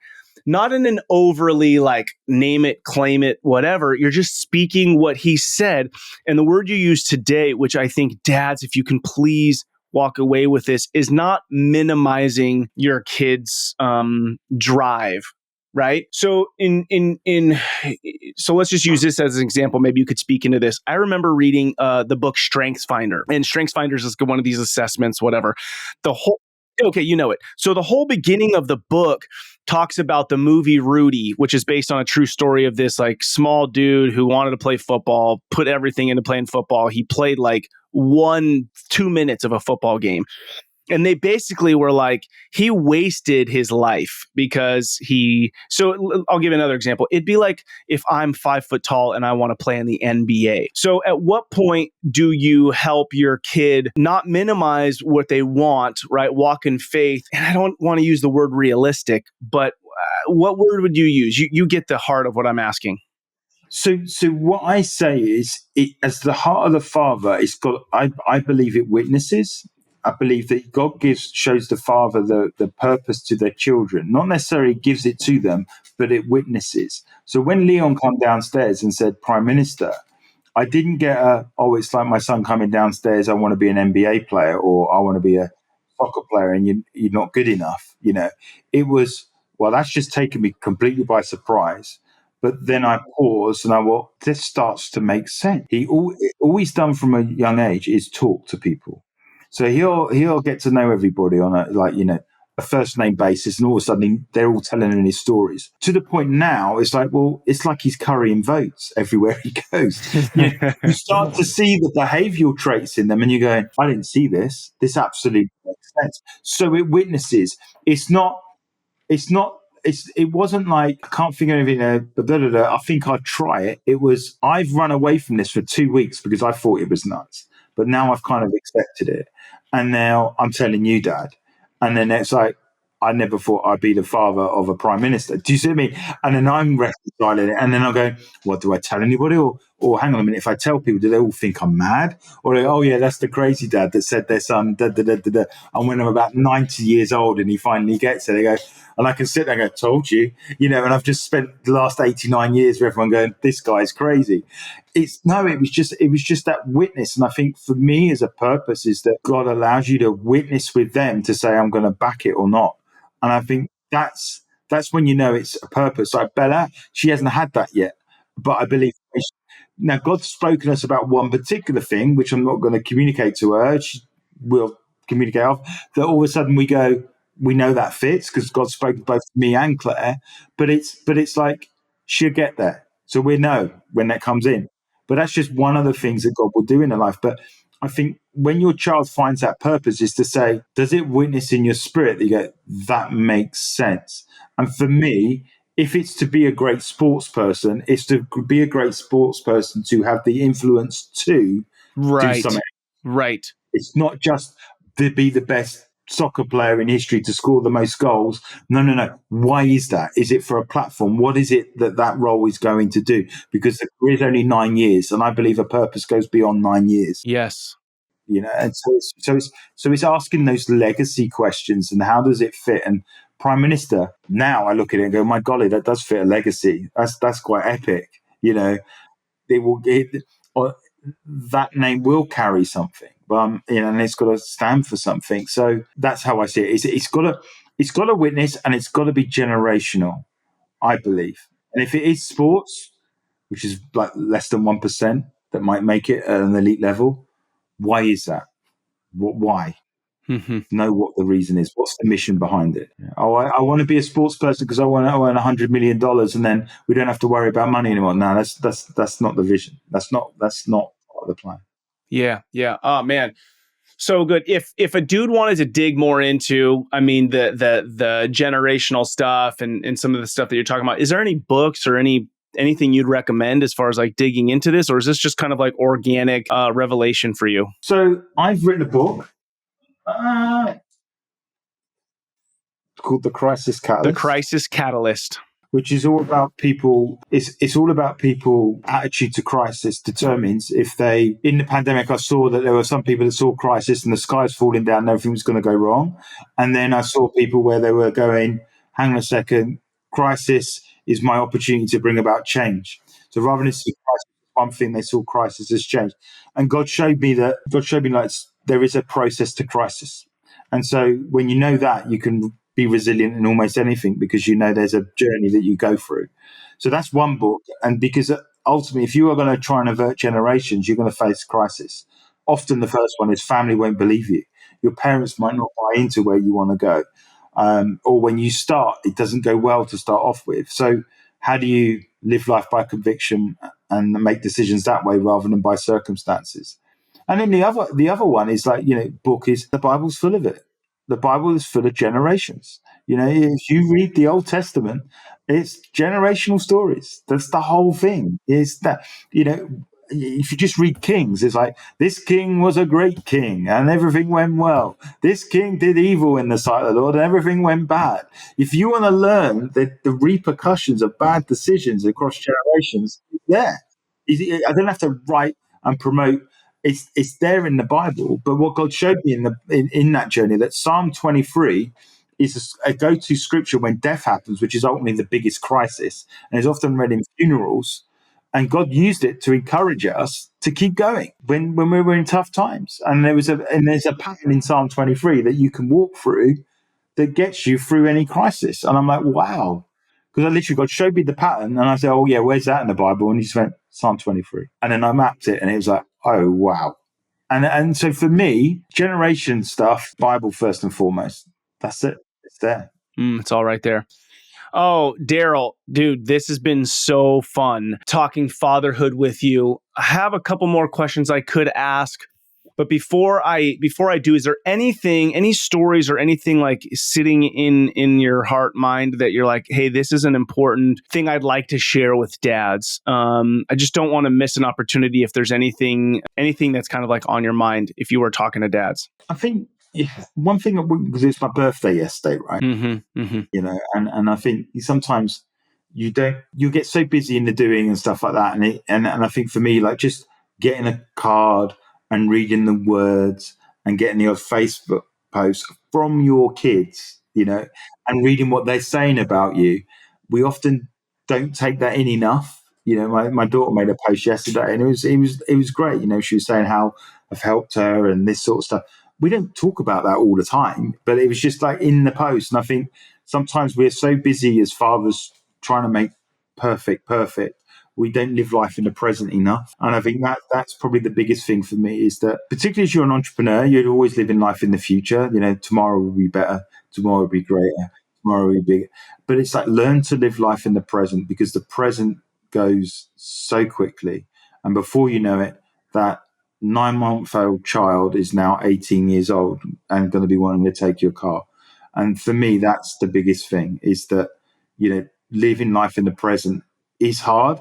in an overly like name it, claim it, whatever. You're just speaking what he said. And the word you use today, which I think dads, if you can please walk away with this, is not minimizing your kids' drive. Right. So so let's just use this as an example. Maybe you could speak into this. I remember reading the book StrengthsFinder, and StrengthsFinder is one of these assessments, whatever. Okay, you know it. So the whole beginning of the book talks about the movie Rudy, which is based on a true story of this like small dude who wanted to play football, put everything into playing football. He played like 2 minutes of a football game. And they basically were like, he wasted his life because so I'll give another example. It'd be like if I'm 5 foot tall and I want to play in the NBA. So at what point do you help your kid not minimize what they want, right? Walk in faith. And I don't want to use the word realistic, but what word would you use? You get the heart of what I'm asking. So what I say is, as the heart of the father, it's got. I believe it witnesses. I believe that God shows the father the purpose to their children, not necessarily gives it to them, but it witnesses. So when Leon come downstairs and said, Prime Minister, I didn't get it's like my son coming downstairs, I want to be an NBA player, or I want to be a soccer player, and you're not good enough. It was, well, that's just taken me completely by surprise. But then I paused and this starts to make sense. All he's done from a young age is talk to people. So he'll get to know everybody on a first name basis, and all of a sudden they're all telling him his stories. To the point now, it's like he's currying votes everywhere he goes. You start to see the behavioural traits in them, and you're going, I didn't see this. This absolutely makes sense. So it witnesses. It wasn't like, I can't think of anything. I think I'd try it. It was, I've run away from this for 2 weeks because I thought it was nuts. But now I've kind of accepted it. And now I'm telling you, Dad. And then it's like, I never thought I'd be the father of a prime minister. Do you see what I mean? And then I'm reconciling it. And then I'll go, what, do I tell anybody? Or hang on a minute, if I tell people, do they all think I'm mad? Or they, oh, yeah, that's the crazy dad that said their son, da, da, da, da, da. And when I'm about 90 years old and he finally gets it, they go, and I can sit there and go, told you, and I've just spent the last 89 years with everyone going, this guy's crazy. It was just that witness. And I think for me as a purpose is that God allows you to witness with them to say, I'm going to back it or not. And I think that's when it's a purpose. Like Bella, she hasn't had that yet. But I believe now God's spoken to us about one particular thing, which I'm not going to communicate to her. She will communicate off. That all of a sudden we go, we know that fits because God spoke to both me and Claire. But it's like she'll get there. So we know when that comes in. But that's just one of the things that God will do in her life. But I think when your child finds that purpose is to say, does it witness in your spirit that you go, that makes sense? And for me, if it's to be a great sports person, it's to be a great sports person to have the influence to do something. Right. It's not just to be the best soccer player in history to score the most goals. No. Why is that? Is it for a platform? What is it that role is going to do? Because the career is only 9 years, and I believe a purpose goes beyond 9 years. Yes. And so it's asking those legacy questions and how does it fit? And Prime Minister, now I look at it and go, my golly, that does fit a legacy. That's quite epic. That name will carry something, and it's got to stand for something. So that's how I see it. It's got to witness, and it's got to be generational, I believe. And if it is sports, which is like less than 1% that might make it at an elite level, why is that? Why? Know what the reason is. What's the mission behind it? Oh, I want to be a sports person because I want to earn $100 million, and then we don't have to worry about money anymore. No, that's not the vision. That's not part of the plan. Yeah. Yeah. Oh man. So good. If a dude wanted to dig more into, I mean, the generational stuff and some of the stuff that you're talking about, is there any books or anything you'd recommend as far as like digging into this, or is this just kind of like organic revelation for you? So I've written a book called The Crisis The Catalyst. Crisis Catalyst. Which is all about people. It's all about people. Attitude to crisis determines if they. In the pandemic, I saw that there were some people that saw crisis and the sky's falling down and everything was going to go wrong. And then I saw people where they were going, hang on a second, crisis is my opportunity to bring about change. So rather than see crisis as one thing, they saw crisis as change. And God showed me like there is a process to crisis. And so when you know that, you can be resilient in almost anything because you know there's a journey that you go through. So that's one book. And because ultimately, if you are going to try and avert generations, you're going to face crisis. Often the first one is family won't believe you. Your parents might not buy into where you want to go. Or when you start, it doesn't go well to start off with. So how do you live life by conviction and make decisions that way rather than by circumstances? And then the other one is like, book is the Bible's full of it. The Bible is full of generations. If you read the Old Testament, it's generational stories. That's the whole thing. Is that, if you just read Kings, it's like, this king was a great king and everything went well. This king did evil in the sight of the Lord and everything went bad. If you want to learn the repercussions of bad decisions across generations, it's there. I don't have to write and promote. It's there in the Bible. But what God showed me in that journey, that Psalm 23 is a go-to scripture when death happens, which is ultimately the biggest crisis, and is often read in funerals. And God used it to encourage us to keep going when we were in tough times. And there's a pattern in Psalm 23 that you can walk through that gets you through any crisis. And I'm like, wow. Because I literally, God showed me the pattern and I said, oh yeah, where's that in the Bible? And he just went, Psalm 23. And then I mapped it and it was like, oh wow. And so for me, generation stuff, Bible first and foremost. That's it. It's there. It's all right there. Oh, Darrell, dude, this has been so fun talking fatherhood with you. I have a couple more questions I could ask, but before I do, is there any stories or anything like sitting in your heart, mind that you're like, hey, this is an important thing I'd like to share with dads? I just don't want to miss an opportunity if there's anything that's kind of like on your mind if you were talking to dads. I think one thing, because it's my birthday yesterday, right? And I think sometimes you get so busy in the doing and stuff like that. And I think for me, like just getting a card and reading the words and getting the odd Facebook post from your kids, and reading what they're saying about you, we often don't take that in enough. My daughter made a post yesterday and it was great. She was saying how I've helped her and this sort of stuff. We don't talk about that all the time, but it was just like in the post. And I think sometimes we're so busy as fathers trying to make perfect, we don't live life in the present enough. And I think that's probably the biggest thing for me is that, particularly as you're an entrepreneur, you're always living life in the future. Tomorrow will be better, tomorrow will be greater, tomorrow will be bigger. But it's like learn to live life in the present because the present goes so quickly. And before you know it, that 9-month-old child is now 18 years old and going to be wanting to take your car. And for me, that's the biggest thing is that, living life in the present is hard,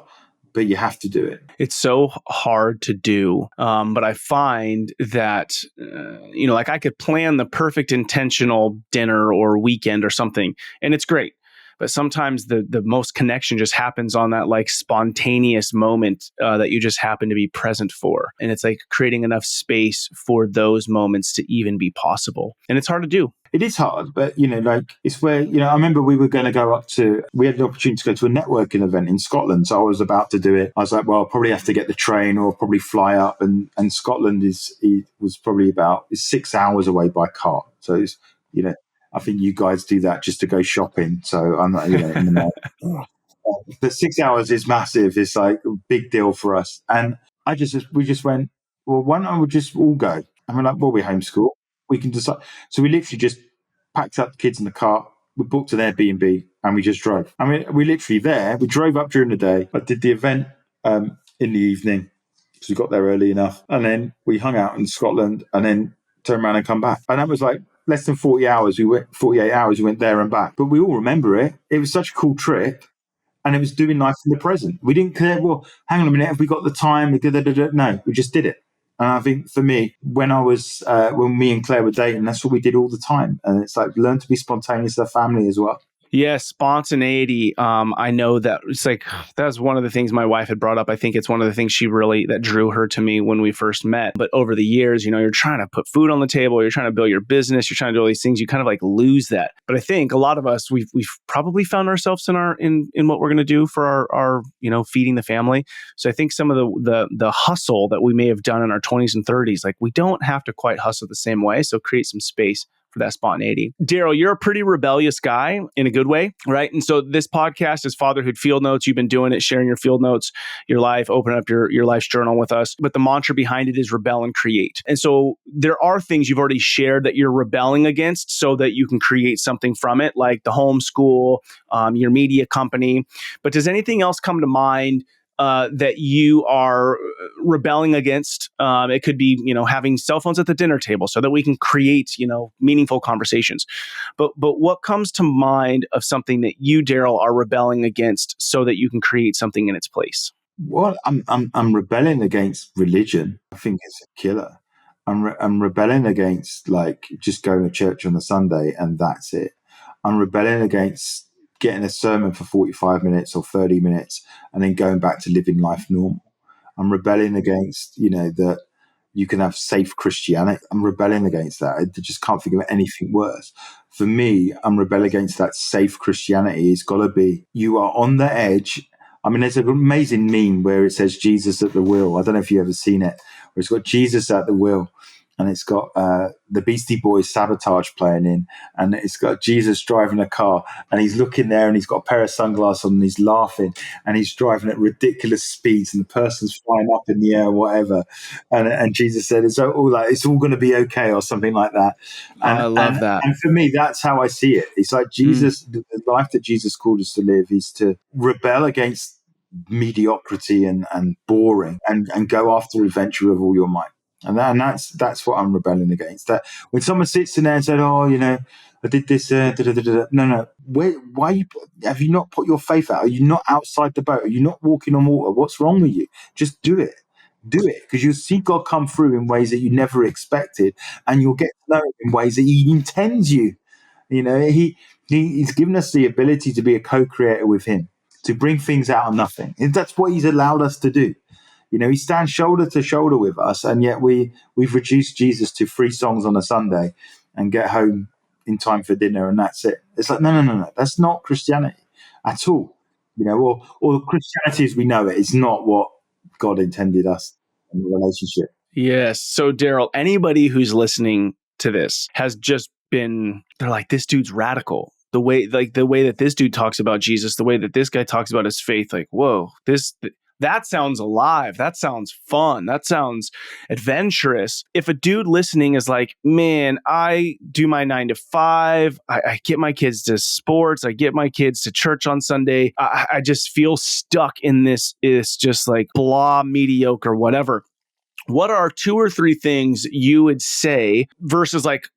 but you have to do it. It's so hard to do. But I find that, like I could plan the perfect intentional dinner or weekend or something, and it's great. But sometimes the most connection just happens on that like spontaneous moment that you just happen to be present for. And it's like creating enough space for those moments to even be possible. And it's hard to do. It is hard, but it's where, I remember we were going to go we had the opportunity to go to a networking event in Scotland. So I was about to do it. I was like, well, I'll probably have to get the train or probably fly up. And Scotland was probably about 6 hours away by car. So it's, I think you guys do that just to go shopping. So I'm not, in the night. The 6 hours is massive. It's like a big deal for us. And we just went, well, why don't we just all go? And we're like, well, we homeschool. We can decide. So we literally just packed up the kids in the car. We booked an Airbnb and we just drove. I mean, we literally there. We drove up during the day. I did the event in the evening because we got there early enough. And then we hung out in Scotland and then turned around and come back. And that was like less than 40 hours. 48 hours. We went there and back. But we all remember it. It was such a cool trip. And it was doing life in the present. We didn't care, well, hang on a minute, have we got the time? No, we just did it. And I think for me, when me and Claire were dating, that's what we did all the time. And it's like, learn to be spontaneous with our family as well. Yeah, spontaneity. I know that it's like, that's one of the things my wife had brought up. I think it's one of the things that drew her to me when we first met. But over the years, you're trying to put food on the table, you're trying to build your business, you're trying to do all these things, you kind of like lose that. But I think a lot of us, we've probably found ourselves in what we're going to do for our feeding the family. So I think some of the hustle that we may have done in our 20s and 30s, like we don't have to quite hustle the same way. So create some space for that spontaneity. Darrell, you're a pretty rebellious guy in a good way, right? And so this podcast is Fatherhood Field Notes. You've been doing it, sharing your field notes, your life, open up your life's journal with us. But the mantra behind it is rebel and create. And so there are things you've already shared that you're rebelling against so that you can create something from it, like the homeschool, your media company. But does anything else come to mind that you are rebelling against? It could be, having cell phones at the dinner table so that we can create, meaningful conversations. But what comes to mind of something that you, Darrell, are rebelling against so that you can create something in its place? Well, I'm rebelling against religion. I think it's a killer. I'm rebelling against like just going to church on a Sunday and that's it. I'm rebelling against getting a sermon for 45 minutes or 30 minutes and then going back to living life normal. I'm rebelling against, that you can have safe Christianity. I'm rebelling against that. I just can't think of anything worse. For me, I'm rebelling against that safe Christianity. It's got to be, you are on the edge. I mean, there's an amazing meme where it says Jesus at the wheel. I don't know if you've ever seen it, where it's got Jesus at the wheel. And it's got the Beastie Boys Sabotage playing in, and it's got Jesus driving a car, and he's looking there, and he's got a pair of sunglasses on, and he's laughing, and he's driving at ridiculous speeds, and the person's flying up in the air, or whatever. And Jesus said, "It's all going to be okay," or something like that. And I love that. And for me, that's how I see it. It's like Jesus, the life that Jesus called us to live is to rebel against mediocrity and boring, and go after adventure of all your might. And that's what I'm rebelling against. That when someone sits in there and said, "Oh, I did this," no. Why have you not put your faith out? Are you not outside the boat? Are you not walking on water? What's wrong with you? Just do it, because you'll see God come through in ways that you never expected, and you'll get to know Him in ways that He intends you. He's given us the ability to be a co-creator with Him, to bring things out of nothing. And that's what He's allowed us to do. He stands shoulder to shoulder with us, and yet we've reduced Jesus to 3 songs on a Sunday and get home in time for dinner, and that's it. It's like, no. That's not Christianity at all. Or Christianity as we know it is not what God intended us in the relationship. Yes. So, Darrell, anybody who's listening to this has just been, they're like, this dude's radical. The way that this dude talks about Jesus, the way that this guy talks about his faith, like, whoa, that sounds alive. That sounds fun. That sounds adventurous. If a dude listening is like, man, I do my 9 to 5. I get my kids to sports. I get my kids to church on Sunday. I just feel stuck in this. It's just like blah, mediocre, whatever. What are 2 or 3 things you would say versus like,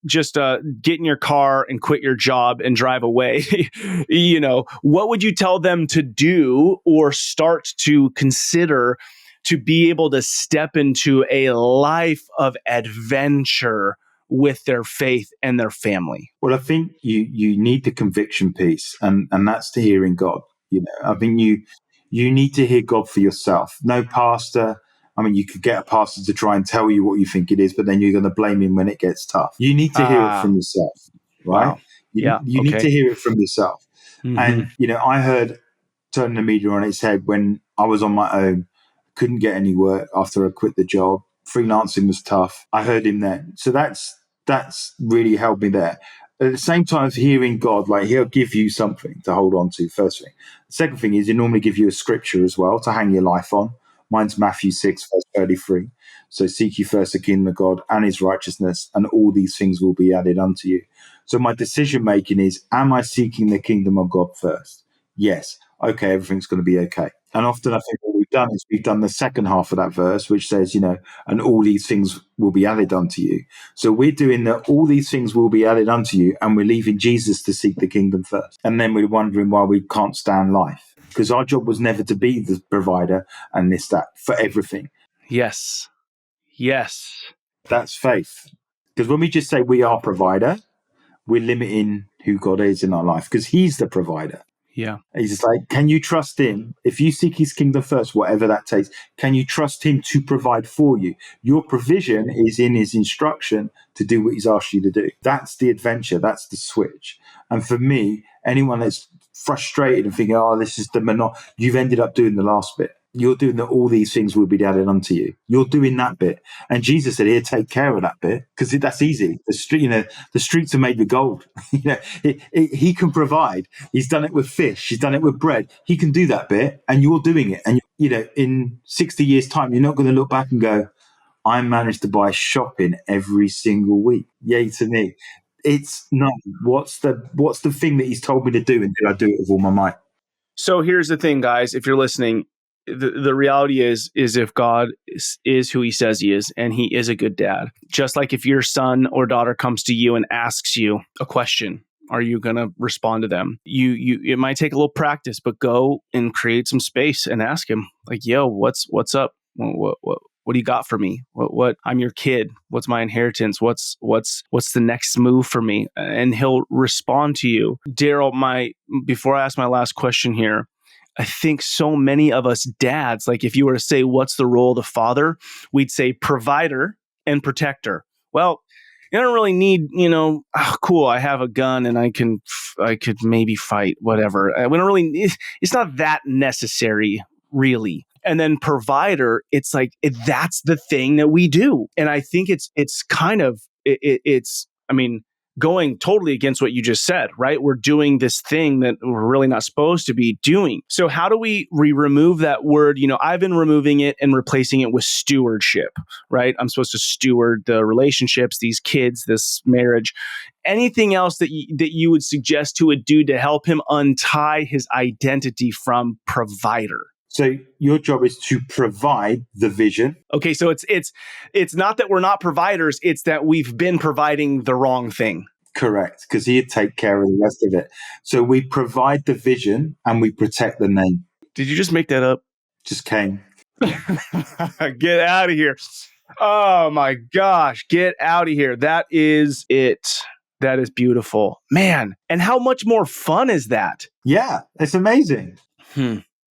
just get in your car and quit your job and drive away? What would you tell them to do or start to consider to be able to step into a life of adventure with their faith and their family? Well, I think you need the conviction piece, and that's to hearing God. I think you need to hear God for yourself. No pastor. I mean, you could get a pastor to try and tell you what you think it is, but then you're going to blame him when it gets tough. You need to hear it from yourself, right? Wow. You need to hear it from yourself. Mm-hmm. And, I heard turning the media on its head when I was on my own, couldn't get any work after I quit the job. Freelancing was tough. I heard him then. So that's really helped me there. At the same time as hearing God, like He'll give you something to hold on to, first thing. The second thing is He'll normally give you a scripture as well to hang your life on. Mine's Matthew 6, verse 33. So seek ye first the kingdom of God and his righteousness, and all these things will be added unto you. So my decision making is, am I seeking the kingdom of God first? Yes. Okay, everything's going to be okay. And often I think what we've done is we've done the second half of that verse, which says, and all these things will be added unto you. So we're doing that all these things will be added unto you, and we're leaving Jesus to seek the kingdom first. And then we're wondering why we can't stand life. Because our job was never to be the provider and that for everything. Yes. Yes. That's faith. Because when we just say we are provider, we're limiting who God is in our life, because he's the provider. Yeah. He's just like, can you trust him? If you seek his kingdom first, whatever that takes, can you trust him to provide for you? Your provision is in his instruction to do what he's asked you to do. That's the adventure. That's the switch. And for me, anyone that's frustrated and thinking, oh, this is the you've ended up doing the last bit. You're doing that all these things will be added unto you. You're doing that bit. And Jesus said, here, take care of that bit, because that's easy. The streets are made with gold. He can provide. He's done it with fish. He's done it with bread. He can do that bit, and you're doing it. And, in 60 years' time, you're not going to look back and go, I managed to buy shopping every single week. Yay to me. It's no, what's the thing that he's told me to do, and did I do it with all my might? So here's the thing, guys, if you're listening, the reality is if God is who he says he is, and he is a good dad, just like if your son or daughter comes to you and asks you a question, are you going to respond to them? It might take a little practice, but go and create some space and ask him, like, yo, what's up? What do you got for me? What I'm your kid. What's my inheritance? What's the next move for me? And he'll respond to you. Darrell, before I ask my last question here, I think so many of us dads, like if you were to say, what's the role of the father? We'd say provider and protector. Well, you don't really need, cool, I have a gun and I could maybe fight, whatever. We don't really, it's not that necessary, really. And then provider, it's like, that's the thing that we do. And I think it's kind of, going totally against what you just said, right? We're doing this thing that we're really not supposed to be doing. So how do we remove that word? I've been removing it and replacing it with stewardship, right? I'm supposed to steward the relationships, these kids, this marriage. Anything else that you would suggest to a dude to help him untie his identity from provider? So your job is to provide the vision. Okay, so it's not that we're not providers, it's that we've been providing the wrong thing. Correct, because he'd take care of the rest of it. So we provide the vision and we protect the name. Did you just make that up? Just came. Get out of here. Oh my gosh, get out of here. That is it. That is beautiful. Man, and how much more fun is that? Yeah, it's amazing.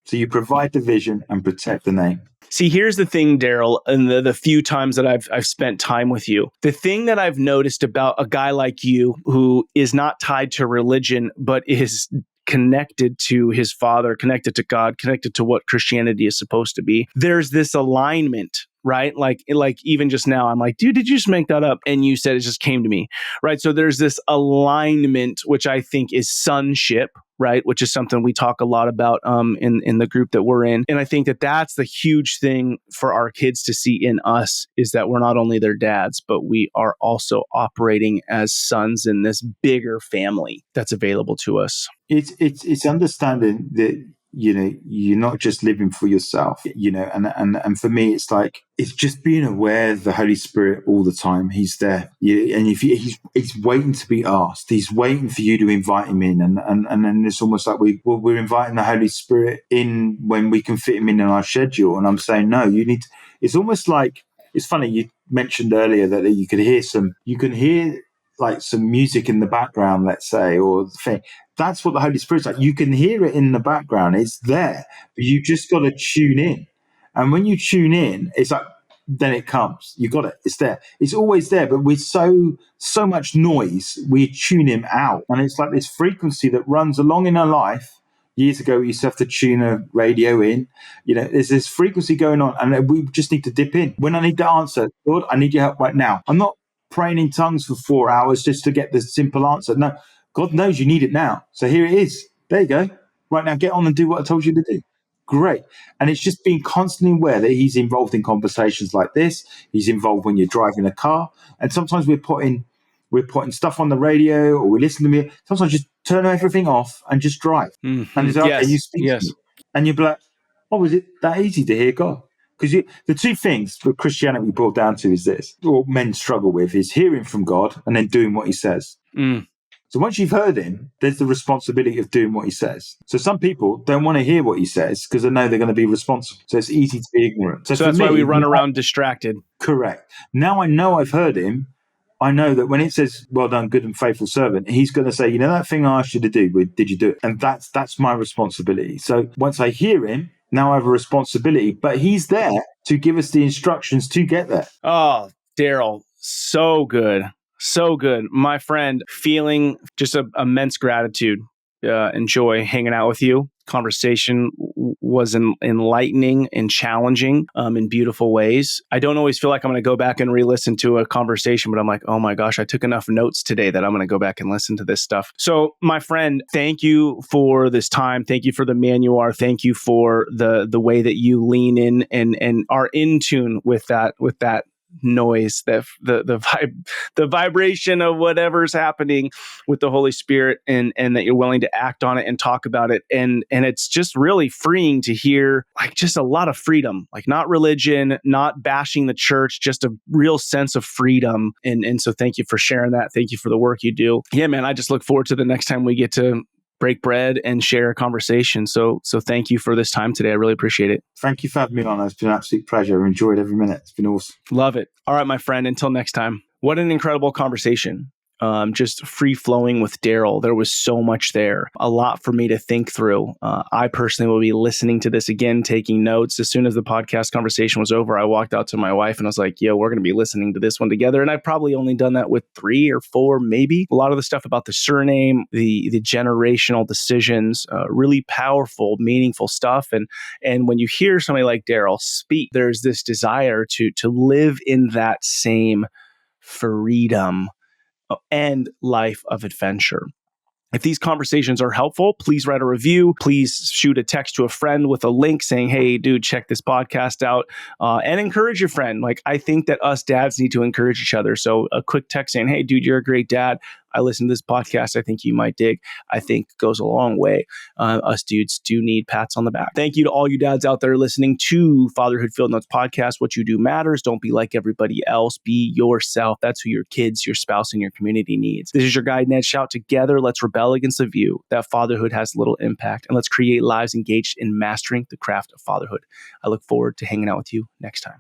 So you provide the vision and protect the name. See, here's the thing, Darrell, and the few times that I've spent time with you, the thing that I've noticed about a guy like you who is not tied to religion, but is connected to his father, connected to God, connected to what Christianity is supposed to be, there's this alignment, right? Like even just now, I'm like, dude, did you just make that up? And you said it just came to me, right? So there's this alignment, which I think is sonship, right? Which is something we talk a lot about in the group that we're in. And I think that that's the huge thing for our kids to see in us, is that we're not only their dads, but we are also operating as sons in this bigger family that's available to us. It's understanding that, you're not just living for yourself, and for me, it's like, it's just being aware of the Holy Spirit all the time. He's there. And if he's waiting to be asked, he's waiting for you to invite him in. And then it's almost like we're inviting the Holy Spirit in when we can fit him in our schedule. And I'm saying, no, you need to, it's almost like, it's funny. You mentioned earlier that you can hear like some music in the background, let's say, or thing. That's what the Holy Spirit's like. You can hear it in the background. It's there, but you just got to tune in. And when you tune in, it's like, then it comes. You got it. It's there. It's always there. But with so much noise, we tune him out. And it's like this frequency that runs along in our life. Years ago, we used to have to tune a radio in. There's this frequency going on, and we just need to dip in. When I need the answer, Lord, I need your help right now. I'm not praying in tongues for 4 hours just to get the simple answer. No, God knows you need it now. So here it is. There you go. Right now, get on and do what I told you to do. Great. And it's just being constantly aware that he's involved in conversations like this. He's involved when you're driving a car. And sometimes we're putting stuff on the radio or we listen to me. Sometimes just turn everything off and just drive. And it's okay, you speak to me. And you'll be like, oh, was it that easy to hear God? Because the two things that Christianity boiled down to is this, or men struggle with, is hearing from God and then doing what he says. So once you've heard him, there's the responsibility of doing what he says. So some people don't want to hear what he says because they know they're going to be responsible. So it's easy to be ignorant. So that's why we run around distracted. Correct. Now I know I've heard him. I know that when it says, well done, good and faithful servant, he's going to say, you know, that thing I asked you to do, did you do it? And that's my responsibility. So once I hear him, now I have a responsibility, but he's there to give us the instructions to get there. Oh, Darrell, so good. So good. My friend, feeling just immense gratitude and joy hanging out with you. Conversation was enlightening and challenging in beautiful ways. I don't always feel like I'm going to go back and re-listen to a conversation, but I'm like, oh my gosh, I took enough notes today that I'm going to go back and listen to this stuff. So my friend, thank you for this time. Thank you for the man you are. Thank you for the way that you lean in and are in tune with that noise, that the vibration of whatever's happening with the Holy Spirit, and that you're willing to act on it and talk about it. And it's just really freeing to hear, like, just a lot of freedom, like not religion, not bashing the church, just a real sense of freedom. And so thank you for sharing that. Thank you for the work you do. Yeah, man, I just look forward to the next time we get to break bread and share a conversation. So thank you for this time today. I really appreciate it. Thank you for having me on. It's been an absolute pleasure. I've enjoyed every minute. It's been awesome. Love it. All right, my friend, until next time. What an incredible conversation. Just free flowing with Darrell. There was so much there, a lot for me to think through. I personally will be listening to this again, taking notes. As soon as the podcast conversation was over, I walked out to my wife and I was like, yo, we're going to be listening to this one together. And I've probably only done that with 3 or 4, maybe. A lot of the stuff about the surname, the generational decisions, really powerful, meaningful stuff. And when you hear somebody like Darrell speak, there's this desire to live in that same freedom and life of adventure. If these conversations are helpful, please write a review. Please shoot a text to a friend with a link saying, hey, dude, check this podcast out, and encourage your friend. Like, I think that us dads need to encourage each other. So a quick text saying, hey, dude, you're a great dad. I listened to this podcast. I think you might dig. I think goes a long way. Us dudes do need pats on the back. Thank you to all you dads out there listening to Fatherhood Field Notes podcast. What you do matters. Don't be like everybody else. Be yourself. That's who your kids, your spouse, and your community needs. This is your guide, Ned Shout. Together, let's rebel against the view that fatherhood has little impact, and let's create lives engaged in mastering the craft of fatherhood. I look forward to hanging out with you next time.